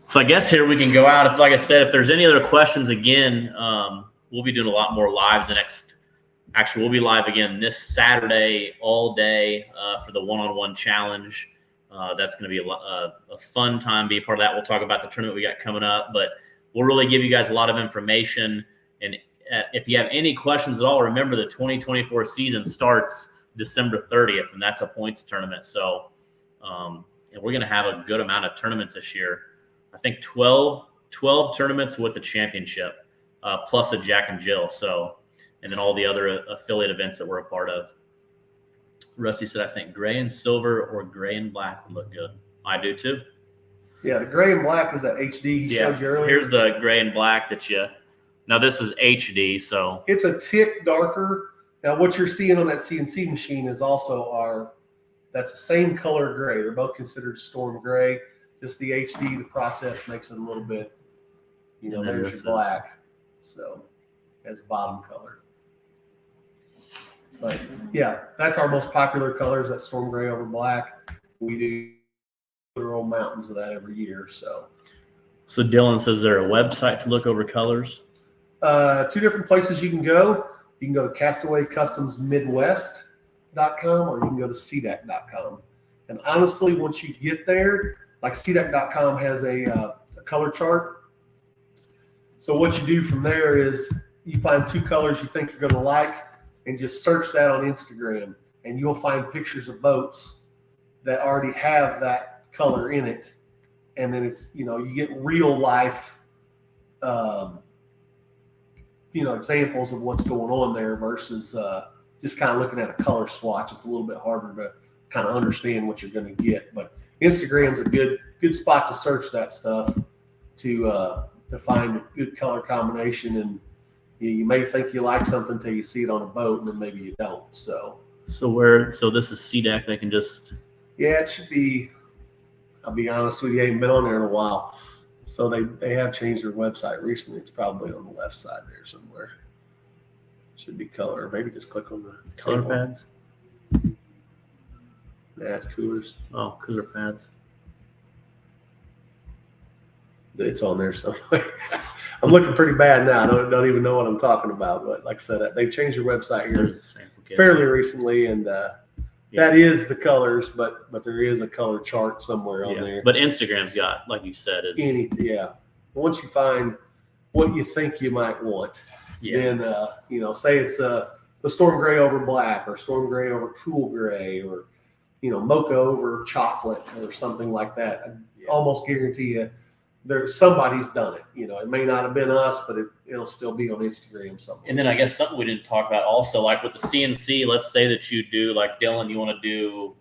So I guess here we can go out. If, like I said, if there's any other questions, again, we'll be doing a lot more lives we'll be live again this Saturday all day for the one-on-one challenge. That's going to be a fun time. Be a part of that. We'll talk about the tournament we got coming up, but we'll really give you guys a lot of information. And if you have any questions at all, remember the 2024 season starts December 30th, and that's a points tournament. So, and we're going to have a good amount of tournaments this year. I think 12 tournaments with the championship, plus a Jack and Jill. So, and then all the other affiliate events that we're a part of. Rusty said, I think gray and silver or gray and black would look good. I do too.
Yeah, the gray and black is that HD showed you earlier.
Here's the gray and black now this is HD, so.
It's a tick darker. Now what you're seeing on that CNC machine is also that's the same color gray. They're both considered storm gray. Just the HD, the process makes it a little bit, there's your black. So that's bottom color. But yeah, that's our most popular colors, that storm gray over black. We do literal mountains of that every year. So
Dylan says, is there a website to look over colors?
2 different places you can go. You can go to Castaway Customs Midwest.com, or you can go to Seadek.com. And honestly, once you get there, like Seadek.com has a color chart. So what you do from there is you find 2 colors you think you're going to like, and just search that on Instagram, and you'll find pictures of boats that already have that color in it. And then it's, you get real life, examples of what's going on there versus just kind of looking at a color swatch. It's a little bit harder to kind of understand what you're going to get. But Instagram's a good spot to search that stuff to find a good color combination. And you may think you like something until you see it on a boat, and then maybe you don't. So
this is Seadek. They can just.
Yeah, it should be. I'll be honest with you, I ain't been on there in a while. So they have changed their website recently. It's probably on the left side there somewhere. Should be color. Maybe just click on the
color pads.
That's coolers.
Oh, cooler pads.
It's on there somewhere. I'm looking pretty bad now. I don't even know what I'm talking about. But like I said, they've changed their website here fairly recently, and that is the colors, but there is a color chart somewhere on there.
But Instagram's got, like you said, is
Once you find what you think you might want, then say it's the storm gray over black, or storm gray over cool gray, or mocha over chocolate, or something like that. I almost guarantee you somebody's done it. It may not have been us, but it'll still be on Instagram somewhere.
And then I guess something we didn't talk about also, like with the CNC, let's say that you do, like Dylan, you want to do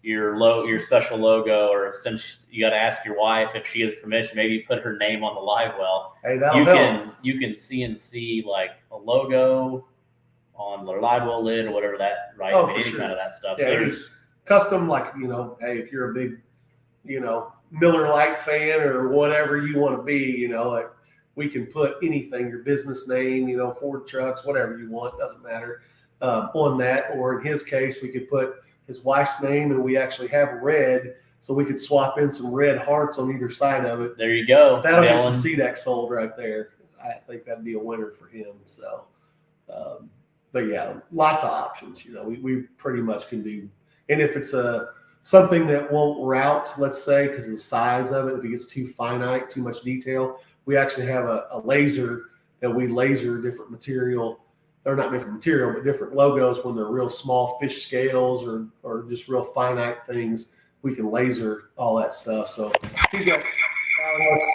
your special logo, or since you got to ask your wife if she has permission, maybe you put her name on the live well.
Hey, that'll help.
You can CNC like a logo on the live well lid or whatever that, right?
Oh,
any
sure.
kind of that stuff.
Yeah,
So there's
custom, like, hey, if you're a big, Miller Lite fan or whatever you want to be, like we can put anything, your business name, Ford trucks, whatever you want, doesn't matter, on that. Or in his case, we could put his wife's name, and we actually have red, so we could swap in some red hearts on either side of it.
there you go.
That'll get
Dylan.
some Seadek sold right there. I think that'd be a winner for him. So, but yeah, lots of options. We pretty much can do. And if it's something that won't route, let's say, because of the size of it, if it gets too finite, too much detail, we actually have a laser that we laser different material, or not different material, but different logos when they're real small fish scales or just real finite things. we can laser all that stuff. So he's got Alex.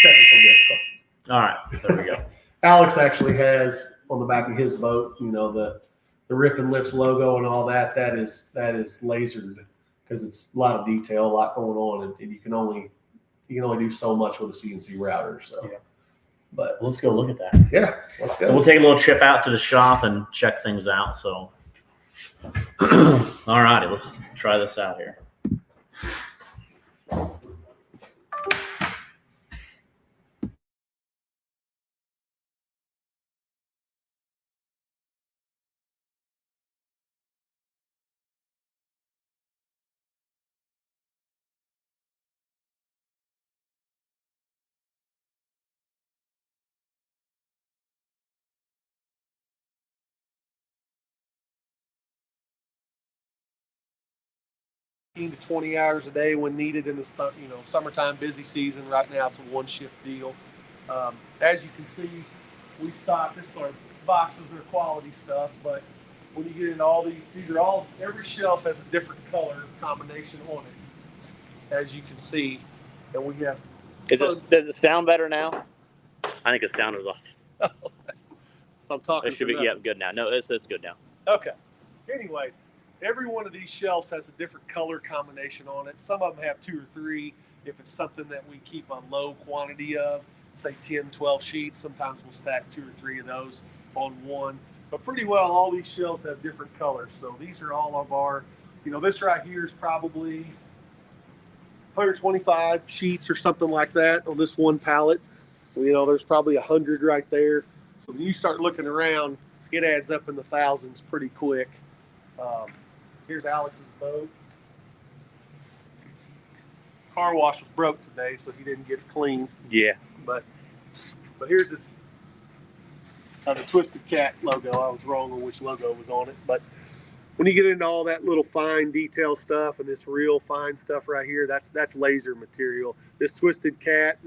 Technical difficulties.
All right, there we go.
Alex actually has on the back of his boat, the Rip and Lips logo and all that. That is lasered because it's a lot of detail, a lot going on, and you can only do so much with a CNC router. So,
Yeah.
But
Let's go look at that.
yeah, let's go.
So we'll take a little trip out to the shop and check things out. So, all righty, let's try this out here.
To 20 hours a day when needed in the summertime busy season. Right now it's a one shift deal. As you can see, we stock this sort of boxes are quality stuff, but when you get into all these are all, every shelf has a different color combination on it, as you can see. And we have
Does it sound better now? I think the sound is off.
so I'm talking
It should be good now. No, it's good now.
Okay. Anyway, every one of these shelves has a different color combination on it. Some of them have 2 or 3. If it's something that we keep a low quantity of, say 10, 12 sheets, sometimes we'll stack 2 or 3 of those on one. But pretty well, all these shelves have different colors. So these are all of our, this right here is probably 125 sheets or something like that on this one pallet. There's probably 100 right there. So when you start looking around, it adds up in the thousands pretty quick. Here's Alex's boat. Car wash was broke today, so he didn't get it clean.
Yeah.
But here's this the Twisted Cat logo. I was wrong on which logo was on it. But when you get into all that little fine detail stuff and this real fine stuff right here, that's laser material. This Twisted Cat,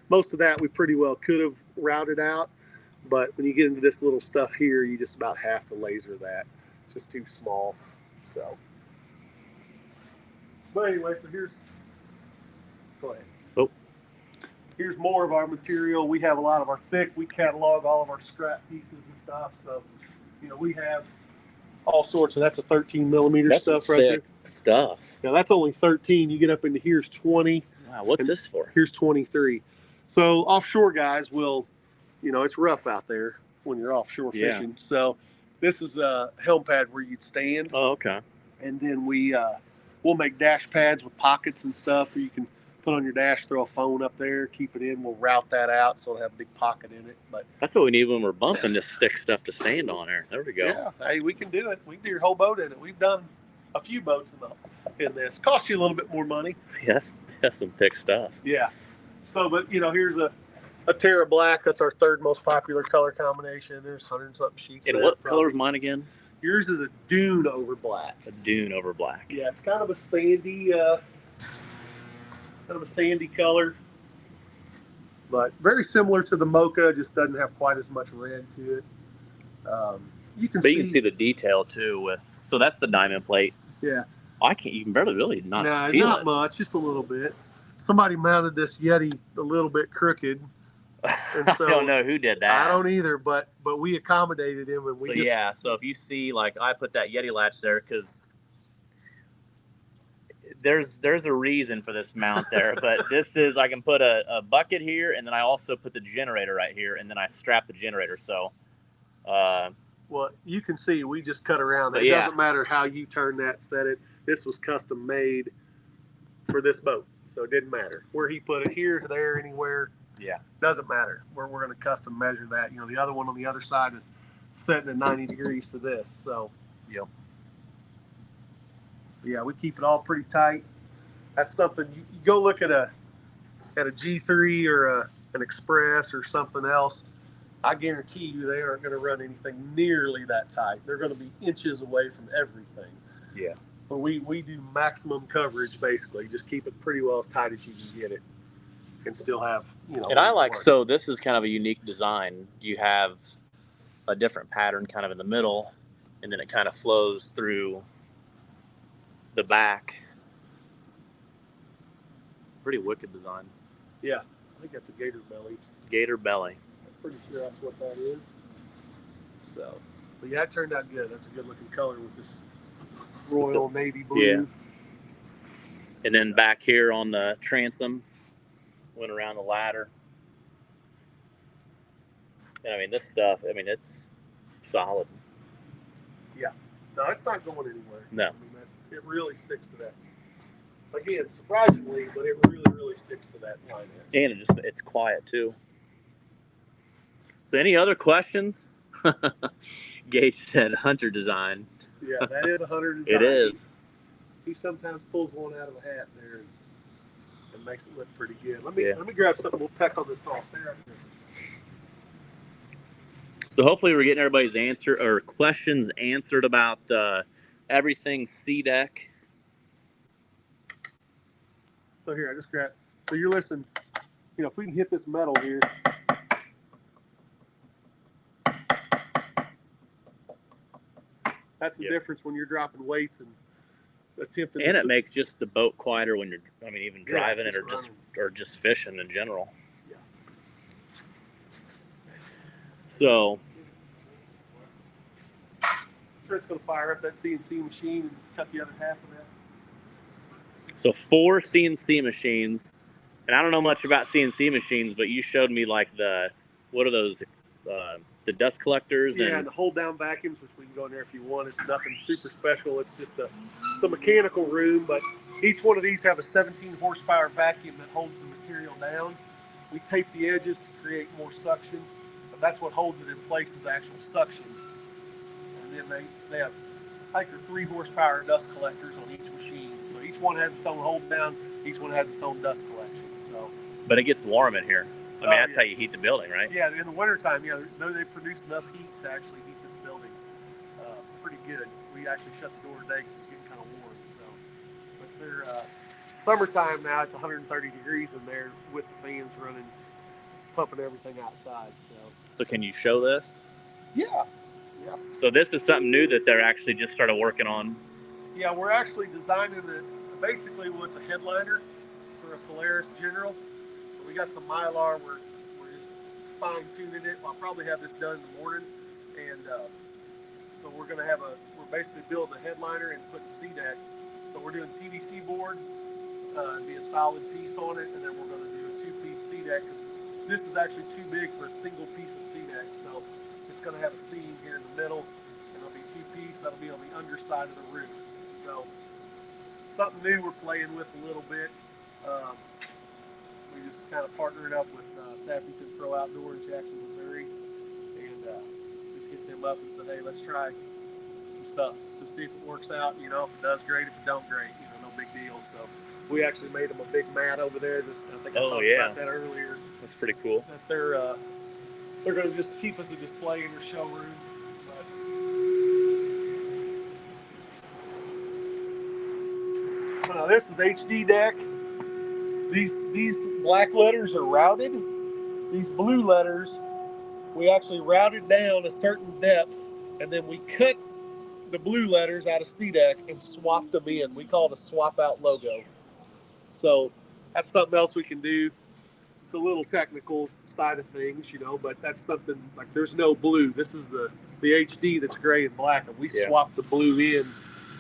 most of that we pretty well could have routed out. But when you get into this little stuff here, you just about have to laser that. It's just too small. So, but anyway, so go ahead.
Oh.
Here's more of our material. We have a lot of our thick. We catalog all of our scrap pieces and stuff. So, we have all sorts. And that's a 13 millimeter stuff right there.
Stuff.
Now that's only 13. You get up into here's 20.
Wow, what's this for?
Here's 23. So offshore guys will, it's rough out there when you're offshore fishing. So this is a helm pad where you'd stand.
Oh, okay.
And then we'll make dash pads with pockets and stuff where you can put on your dash, throw a phone up there, keep it in. We'll route that out so it'll have a big pocket in it. But
that's what we need when we're bumping this thick stuff to stand on there. There we go.
Yeah, hey, we can do it. We can do your whole boat in it. We've done a few boats in this. Cost you a little bit more money.
Yes, that's some thick stuff.
Yeah. So, but here's a Terra Black. That's our third most popular color combination. There's 100-something sheets.
And what color is mine again?
Yours is a dune over black.
A dune over black.
Yeah, it's kind of a sandy, color, but very similar to the mocha. Just doesn't have quite as much red to it. You can see
the detail too. So that's the diamond plate.
Yeah.
You can barely really feel
not
it.
much, just a little bit. Somebody mounted this Yeti a little bit crooked. And so,
I don't know who did that.
I don't either, but we accommodated him, and
so if you see, like, I put that Yeti latch there because there's a reason for this mount there, but this is, I can put a bucket here, and then I also put the generator right here, and then I strap the generator. So,
well, you can see we just cut around. It doesn't matter how you turn that, set it. This was custom made for this boat, so it didn't matter where he put it, here, there, anywhere.
Yeah,
doesn't matter. We're going to custom measure that. The other one on the other side is setting at 90 degrees to this. So,
yep.
Yeah, we keep it all pretty tight. That's something you go look at a G3 or an Express or something else. I guarantee you they aren't going to run anything nearly that tight. They're going to be inches away from everything.
Yeah.
But we do maximum coverage basically. Just keep it pretty well as tight as you can get it, and still have
And I like so this is kind of a unique design. You have a different pattern kind of in the middle, and then it kind of flows through the back. Pretty wicked design.
Yeah, I think that's a gator belly.
Gator belly.
I'm pretty sure that's what that is. So, but yeah, it turned out good. That's a good looking color with this royal navy blue.
Yeah. And then back here on the transom, went around the ladder. And I mean, this stuff, I mean, it's solid.
Yeah. No, it's not going anywhere.
No.
I mean, it really sticks to that. Again, surprisingly, but it really, really sticks to that line edge.
And it's quiet too. So any other questions? Gage said hunter design.
Yeah, that is a hunter design.
It is.
He sometimes pulls one out of a hat there and makes it look pretty good. Let me grab something. We'll peck on this off there.
So hopefully we're getting everybody's answer or questions answered about everything Seadek.
So here, I just grabbed. So you're listening. You know, if we can hit this metal here. That's the difference when you're dropping weights and attempting.
And it makes just the boat quieter when you're, I mean, even driving it or just fishing in general.
Yeah.
So.
I'm sure it's going to fire up that CNC machine and cut the other half of that.
So 4 CNC machines, and I don't know much about CNC machines, but you showed me like what are those, the dust collectors?
Yeah, and the hold down vacuums, which we can go in there if you want. It's nothing super special. It's just a mechanical room, but each one of these have a 17 horsepower vacuum that holds the material down. We tape the edges to create more suction, but that's what holds it in place is actual suction. And then they have, I think they're 3 horsepower dust collectors on each machine. So each one has its own hold down, each one has its own dust collection. So,
but it gets warm in here. I mean, that's how you heat the building, right?
Yeah, in the wintertime, they produce enough heat to actually heat this building pretty good. We actually shut the door today because it's getting kind of warm. So, but they're summertime now. It's 130 degrees in there with the fans running, pumping everything outside.
So can you show this?
Yeah.
So this is something new that they're actually just started working on.
Yeah, we're actually designing basically what's a headliner for a Polaris General. So we got some Mylar. We're just fine tuning it. I'll probably have this done in the morning, and so we're basically building a headliner and putting Seadek. So we're doing PVC board, be a solid piece on it, and then we're going to do a 2-piece Seadek because this is actually too big for a single piece of Seadek. So it's going to have a seam here in the middle, and it'll be 2-piece. That'll be on the underside of the roof. So something new we're playing with a little bit. We just kind of partnered up with Sappington Pro Outdoor in Jackson, Missouri, and just hit them up and said, hey, let's try some stuff. So see if it works out. If it does, great. If it don't, great. No big deal. So we actually made them a big mat over there. That I think I talked about that earlier.
That's pretty cool.
That they're going to just keep us a display in their showroom. So now this is HD deck. These black letters are routed. These blue letters, we actually routed down a certain depth, and then we cut the blue letters out of Seadek and swapped them in. We call it a swap out logo. So that's something else we can do. It's a little technical side of things, but that's something like there's no blue. This is the HD that's gray and black, and we swapped the blue in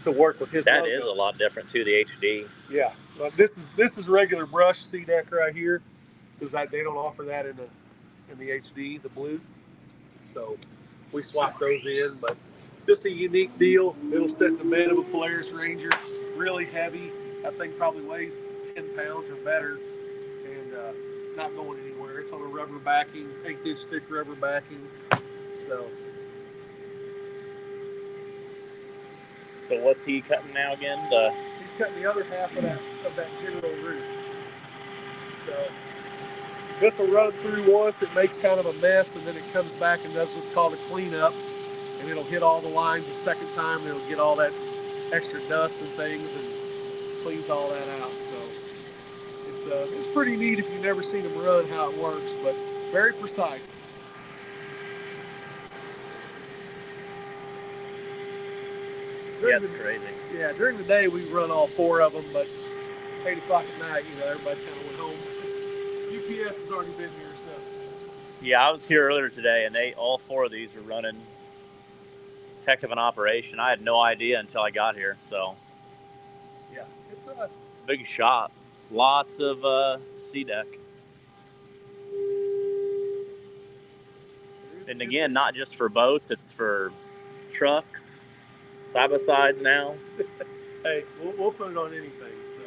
to work with his logo.
That is a lot different too, the HD.
Yeah, but this is regular brush Seadek right here, because they don't offer that in the HD, the blue. So we swapped those in, but just a unique deal. It'll sit in the bed of a Polaris Ranger. Really heavy. That thing probably weighs 10 pounds or better, and not going anywhere. It's on a rubber backing, 8-inch thick rubber backing. So
what's he cutting now again?
He's cutting the other half of that general roof. So this will run through once. It makes kind of a mess, and then it comes back and does what's called a cleanup. And it'll hit all the lines the second time, and it'll get all that extra dust and things and cleans all that out. So it's pretty neat if you've never seen them run, how it works, but very precise. during
that's crazy.
during the day we run all 4 of them, but 8 o'clock at night, everybody's kind of went home. UPS has already been here, so.
Yeah, I was here earlier today, and all 4 of these are running. Heck of an operation. I had no idea until I got here. So
yeah, it's a
big shop. Lots of Seadek. And again, not just for boats, it's for trucks, side-by-sides now.
Hey, we'll put it on anything. So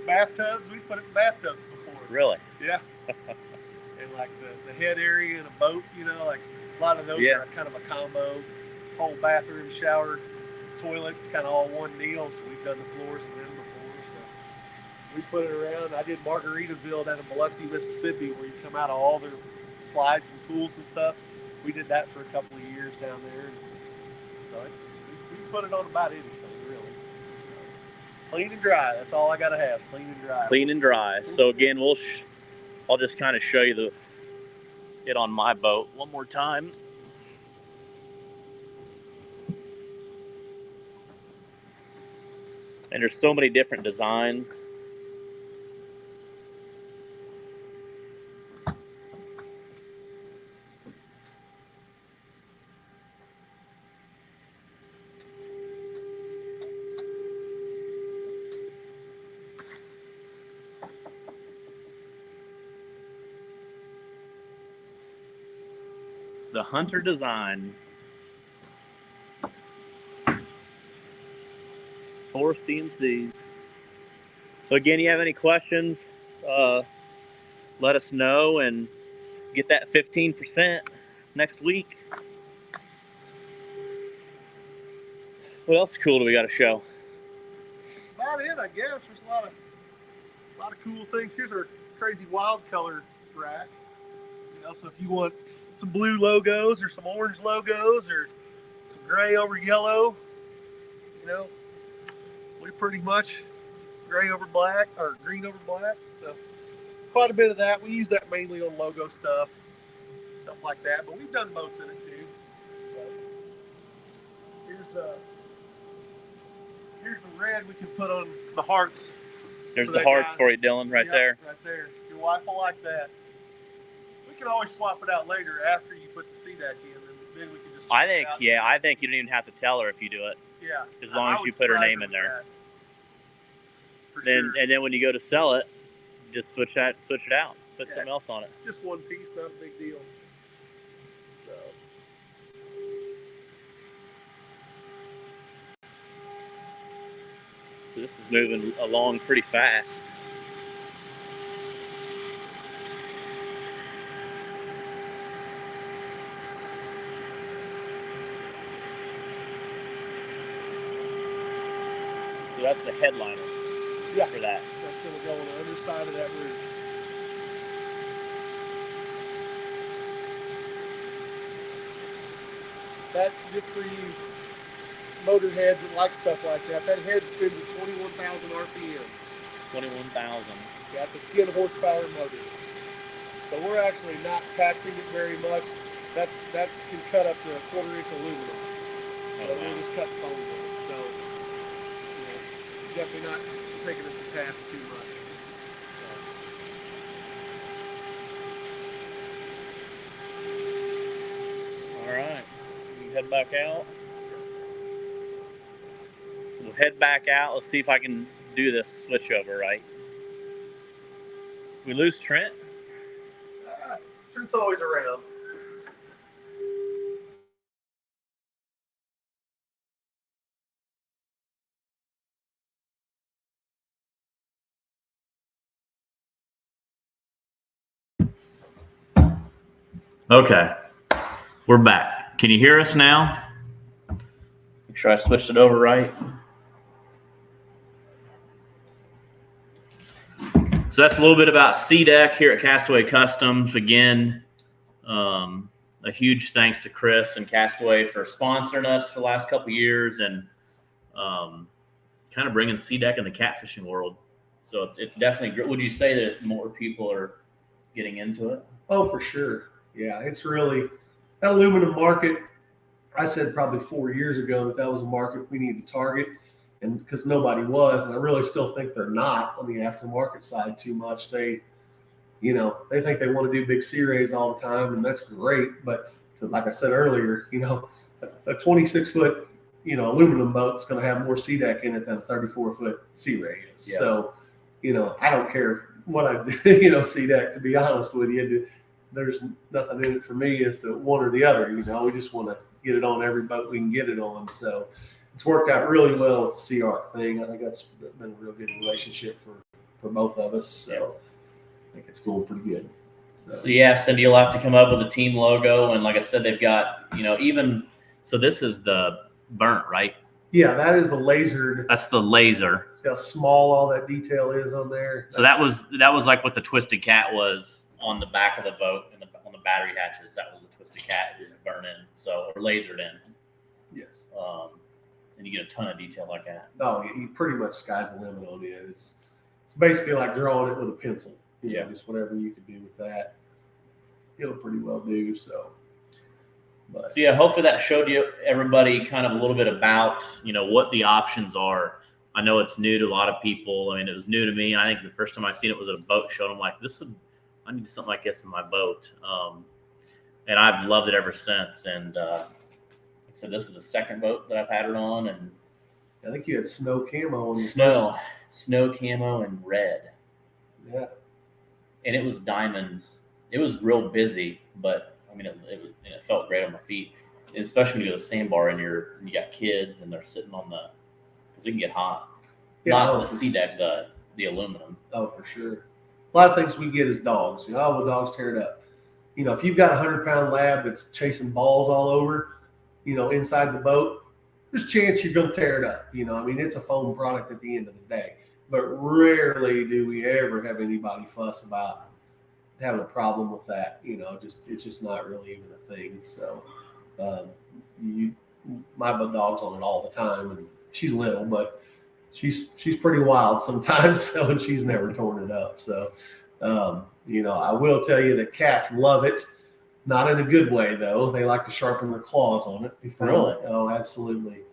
bathtubs, we put it in bathtubs before.
Really?
Yeah. And like the head area in a boat, like a lot of those are kind of a combo. Whole bathroom, shower, toilet, it's kind of all one deal. So we've done the floors and them before. So we put it around. I did Margaritaville down in Biloxi, Mississippi, where you come out of all their slides and pools and stuff. We did that for a couple of years down there. So we put it on about anything, really. So, clean and dry. That's all I got to have. Clean and dry.
Clean and dry. So again, I'll just kind of show you it on my boat one more time. And there's so many different designs. The Hunter design. 4 CNCs. So again, you have any questions, let us know and get that 15% next week. What else cool do we got to show?
That's about it, I guess. There's a lot of cool things. Here's our crazy wild color rack. So if you want some blue logos or some orange logos or some gray over yellow, we pretty much gray over black or green over black. So quite a bit of that. We use that mainly on logo stuff like that. But we've done boats in it too. So here's the red we can put on the hearts.
There's the hearts for you, Dylan, right there.
Right there. Your wife will like that. We can always swap it out later after you put the Seadek in, and then we can just.
I think you don't even have to tell her if you do it.
Yeah.
As long as you put her name in there.
Sure.
And then when you go to sell it, just switch it out. Put something else on it.
Just one piece, not a big deal.
So this is moving along pretty fast. So that's the headliner.
Yeah.
For that.
That's going to go on the underside of that roof. That, just for you motor heads that like stuff like that, that head spins at 21,000 RPM.
21,000.
Got the 10 horsepower motor. So we're actually not taxing it very much. That can cut up to a 1/4 inch aluminum. So we're just cutting foam with it. So definitely not taking it to task too much.
All right. We head back out. So we'll head back out. Let's see if I can do this switch over right. We lose Trent?
Trent's always around.
Okay, we're back. Can you hear us now?
Make sure I switched it over right.
So that's a little bit about Seadek here at Castaway Customs. Again, a huge thanks to Chris and Castaway for sponsoring us for the last couple of years and kind of bringing Seadek in the catfishing world. So it's definitely great. Would you say that more people are getting into it?
Oh, for sure. Yeah, it's really that aluminum market. I said probably 4 years ago that was a market we need to target, and because nobody was, and I really still think they're not on the aftermarket side too much. They think they want to do big sea rays all the time, and that's great. But like I said earlier, a 26-foot, aluminum boat is going to have more Seadek in it than a 34-foot sea ray is.
Yeah.
So, I don't care what I do, Seadek, to be honest with you. There's nothing in it for me as to one or the other. We just want to get it on every boat we can get it on. So it's worked out really well with the Sea Arc thing. I think that's been a real good relationship for both of us. So I think it's going pretty good.
So yeah, Cindy, you'll have to come up with a team logo. And like I said, they've got,
so this is the burnt, right?
Yeah, that is a lasered.
That's the laser.
See how small all that detail is on there.
So that was like what the Twisted Cat was on the back of the boat and on the battery hatches. That was the Twisted Cat. It was burnt in, or lasered in.
Yes.
And you get a ton of detail like that.
Oh, you pretty much sky's the limit on it. It's basically like drawing it with a pencil. Just whatever you could do with that, it'll pretty well do. So
yeah, hopefully that showed everybody kind of a little bit about
what the options are. I know it's new to a lot of people. I mean, it was new to me. I think the first time I seen it was at a boat show. And I'm like, I need something like this in my boat. And I've loved it ever since. And so this is the second boat that I've had it on. And
I think you had snow camo on
your snow camo and red.
Yeah.
And it was diamonds. It was real busy, but I mean, it felt great on my feet, and especially when you go to the sandbar and you got kids and they're sitting on because it can get hot.
Yeah,
not the Seadek, the aluminum.
Oh, for sure. A lot of things we get as dogs. Well, dogs tear it up. If you've got a 100-pound lab that's chasing balls all over, inside the boat, there's a chance you're going to tear it up. It's a foam product at the end of the day. But rarely do we ever have anybody fuss about having a problem with that. It's just not really even a thing. So, my dog's on it all the time, and she's little, but she's pretty wild sometimes. So, and she's never torn it up. So, I will tell you that cats love it. Not in a good way though. They like to sharpen their claws on it.
Really?
Oh, absolutely.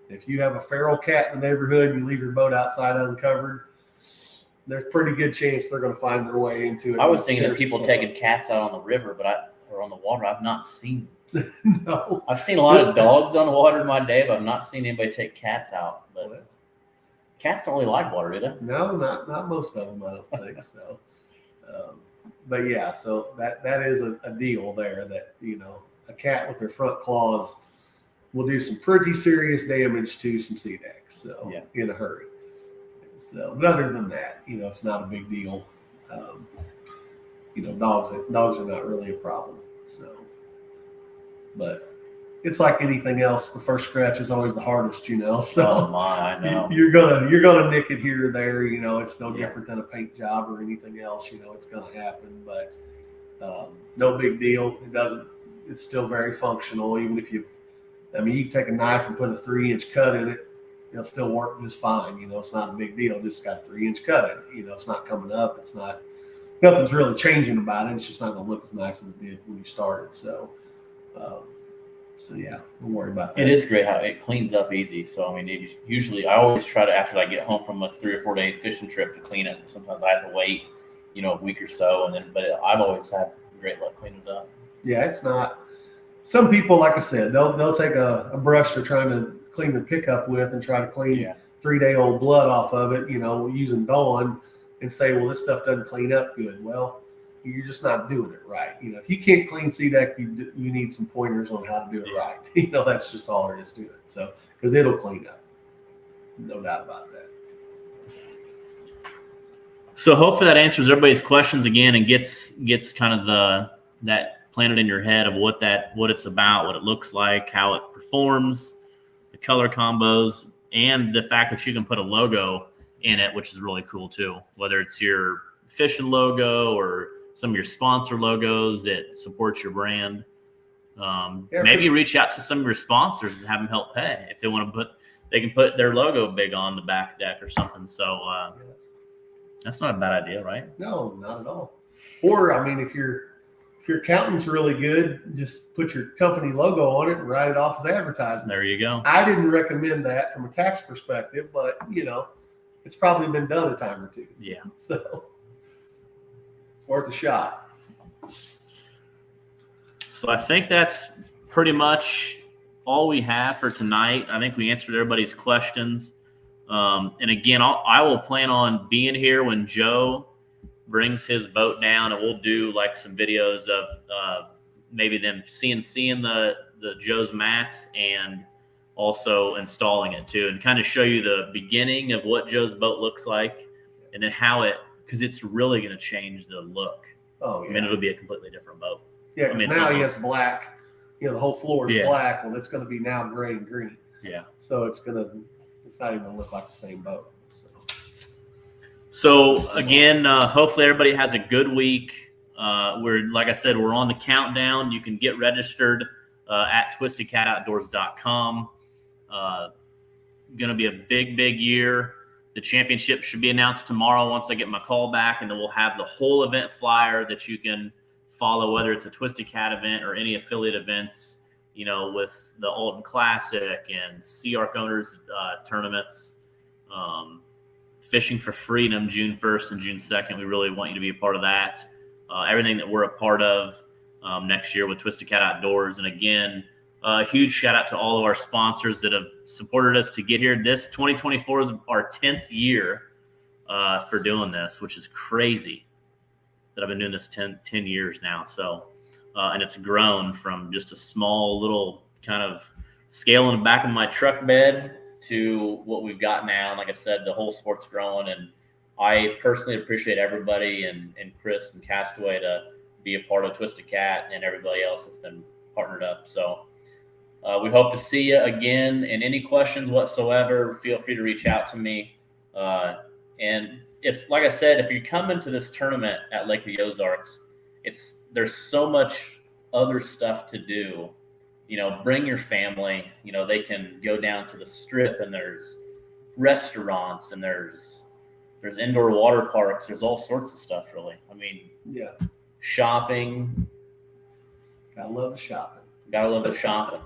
If you have a feral cat in the neighborhood, you leave your boat outside uncovered, there's a pretty good chance they're going to find their way into it.
I was thinking of people taking cats out on the river, or on the water. I've not seen them.
No.
I've seen a lot of dogs on the water in my day, but I've not seen anybody take cats out. But cats don't really like water, do they?
No, not most of them, I don't think so. But yeah, so that is a deal there that, a cat with their front claws will do some pretty serious damage to some Seadeks. So in a hurry. So, but other than that, it's not a big deal. Dogs are not really a problem. So, but it's like anything else. The first scratch is always the hardest, So
oh my, I know.
You're gonna nick it here or there. It's no different than a paint job or anything else. It's gonna happen, but no big deal. It's still very functional. Even if you can take a knife and put a 3-inch cut in it. It'll still work just fine. It's not a big deal. Just got a 3-inch cut in it. It's not coming up. Nothing's really changing about it. It's just not going to look as nice as it did when you started. So yeah, don't worry about that.
It is great how it cleans up easy. So, usually I always try to, after I get home from a 3 or 4 day fishing trip, to clean it. Sometimes I have to wait, a week or so. But I've always had great luck cleaning it up.
Yeah, it's not. Some people, like I said, they'll take a brush they're trying to clean their pickup with and try to clean 3-day-old blood off of it, using Dawn, and say, well, this stuff doesn't clean up good. Well, you're just not doing it right. If you can't clean Seadek, you need some pointers on how to do it right. That's just all there is to it. So, because it'll clean up, no doubt about that.
So hopefully that answers everybody's questions again and gets kind of that planted in your head of what it's about, what it looks like, how it performs, the color combos, and the fact that you can put a logo in it, which is really cool too. Whether it's your fishing logo or some of your sponsor logos that supports your brand. Maybe reach out to some of your sponsors and have them help pay if they want to they can put their logo big on the back deck or something. So that's not a bad idea, right?
No, not at all. Or if if your accountant's really good, just put your company logo on it and write it off as advertising.
There you go.
I didn't recommend that from a tax perspective, but it's probably been done a time or two.
Yeah.
So it's worth a shot.
So I think that's pretty much all we have for tonight. I think we answered everybody's questions. And again, I will plan on being here when Joe brings his boat down, and we'll do like some videos of maybe them CNCing the Joe's mats and also installing it too, and kind of show you the beginning of what Joe's boat looks like, and then because it's really going to change the look.
Oh, yeah.
I mean, it'll be a completely different boat.
Yeah, because
it's
now he
almost-
has black. The whole floor is
Yeah.
black. Well, it's going to be now gray and green.
Yeah.
So it's not even going to look like the same boat.
So again, hopefully everybody has a good week. Like I said, we're on the countdown. You can get registered at twistedcatoutdoors.com. Going to be a big year. The championship should be announced tomorrow once I get my call back, and then we'll have the whole event flyer that you can follow, whether it's a Twisted Cat event or any affiliate events, with the Alton Classic and Sea Arc Owners tournaments. Fishing for Freedom, June 1st and June 2nd. We really want you to be a part of that. Everything that we're a part of next year with Twisted Cat Outdoors. And again, a huge shout out to all of our sponsors that have supported us to get here. This 2024 is our 10th year for doing this, which is crazy that I've been doing this 10 years now. So, and it's grown from just a small little kind of scale in the back of my truck bed to what we've got now. And like I said, the whole sport's growing, and I personally appreciate everybody and Chris and Castaway to be a part of Twisted Cat and everybody else that's been partnered up. So we hope to see you again, and any questions whatsoever, feel free to reach out to me. And it's like I said, if you come into this tournament at Lake of the Ozarks, there's so much other stuff to do. Bring your family. They can go down to the Strip, and there's restaurants, and there's indoor water parks. There's all sorts of stuff, really. I mean,
Yeah.
Shopping.
Gotta love the shopping.
Gotta love the shopping.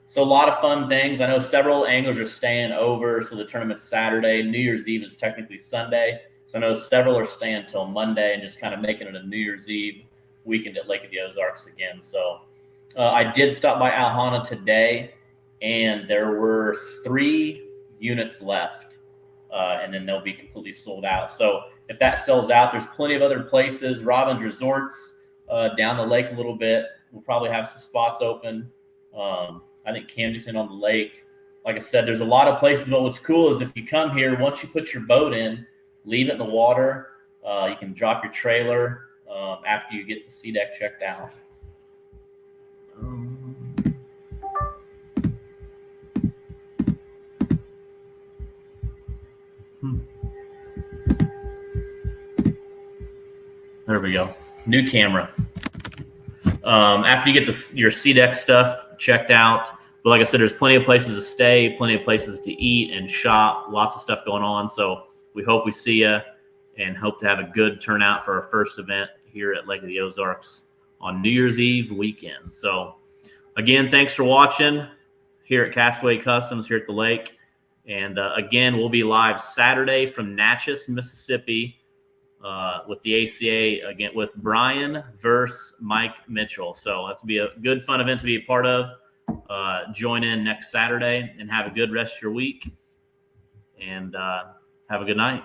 So a lot of fun things. I know several anglers are staying over, so the tournament's Saturday. New Year's Eve is technically Sunday. So I know several are staying till Monday and just kind of making it a New Year's Eve weekend at Lake of the Ozarks again. So I did stop by Alhana today, and there were 3 units left, and then they'll be completely sold out. So if that sells out, there's plenty of other places. Robbins Resorts down the lake a little bit. We'll probably have some spots open. I think Camdenton on the lake. Like I said, there's a lot of places, but what's cool is if you come here, once you put your boat in, leave it in the water, you can drop your trailer after you get the Seadek checked out. There we go. New camera. After you get your Seadek stuff checked out, but like I said, there's plenty of places to stay, plenty of places to eat and shop, lots of stuff going on. So we hope we see you, and hope to have a good turnout for our first event here at Lake of the Ozarks on New Year's Eve weekend. So again, thanks for watching here at Castaway Customs here at the lake. And again, we'll be live Saturday from Natchez, Mississippi, with the ACA again with Brian versus Mike Mitchell. So that's be a good, fun event to be a part of. Join in next Saturday, and have a good rest of your week, and have a good night.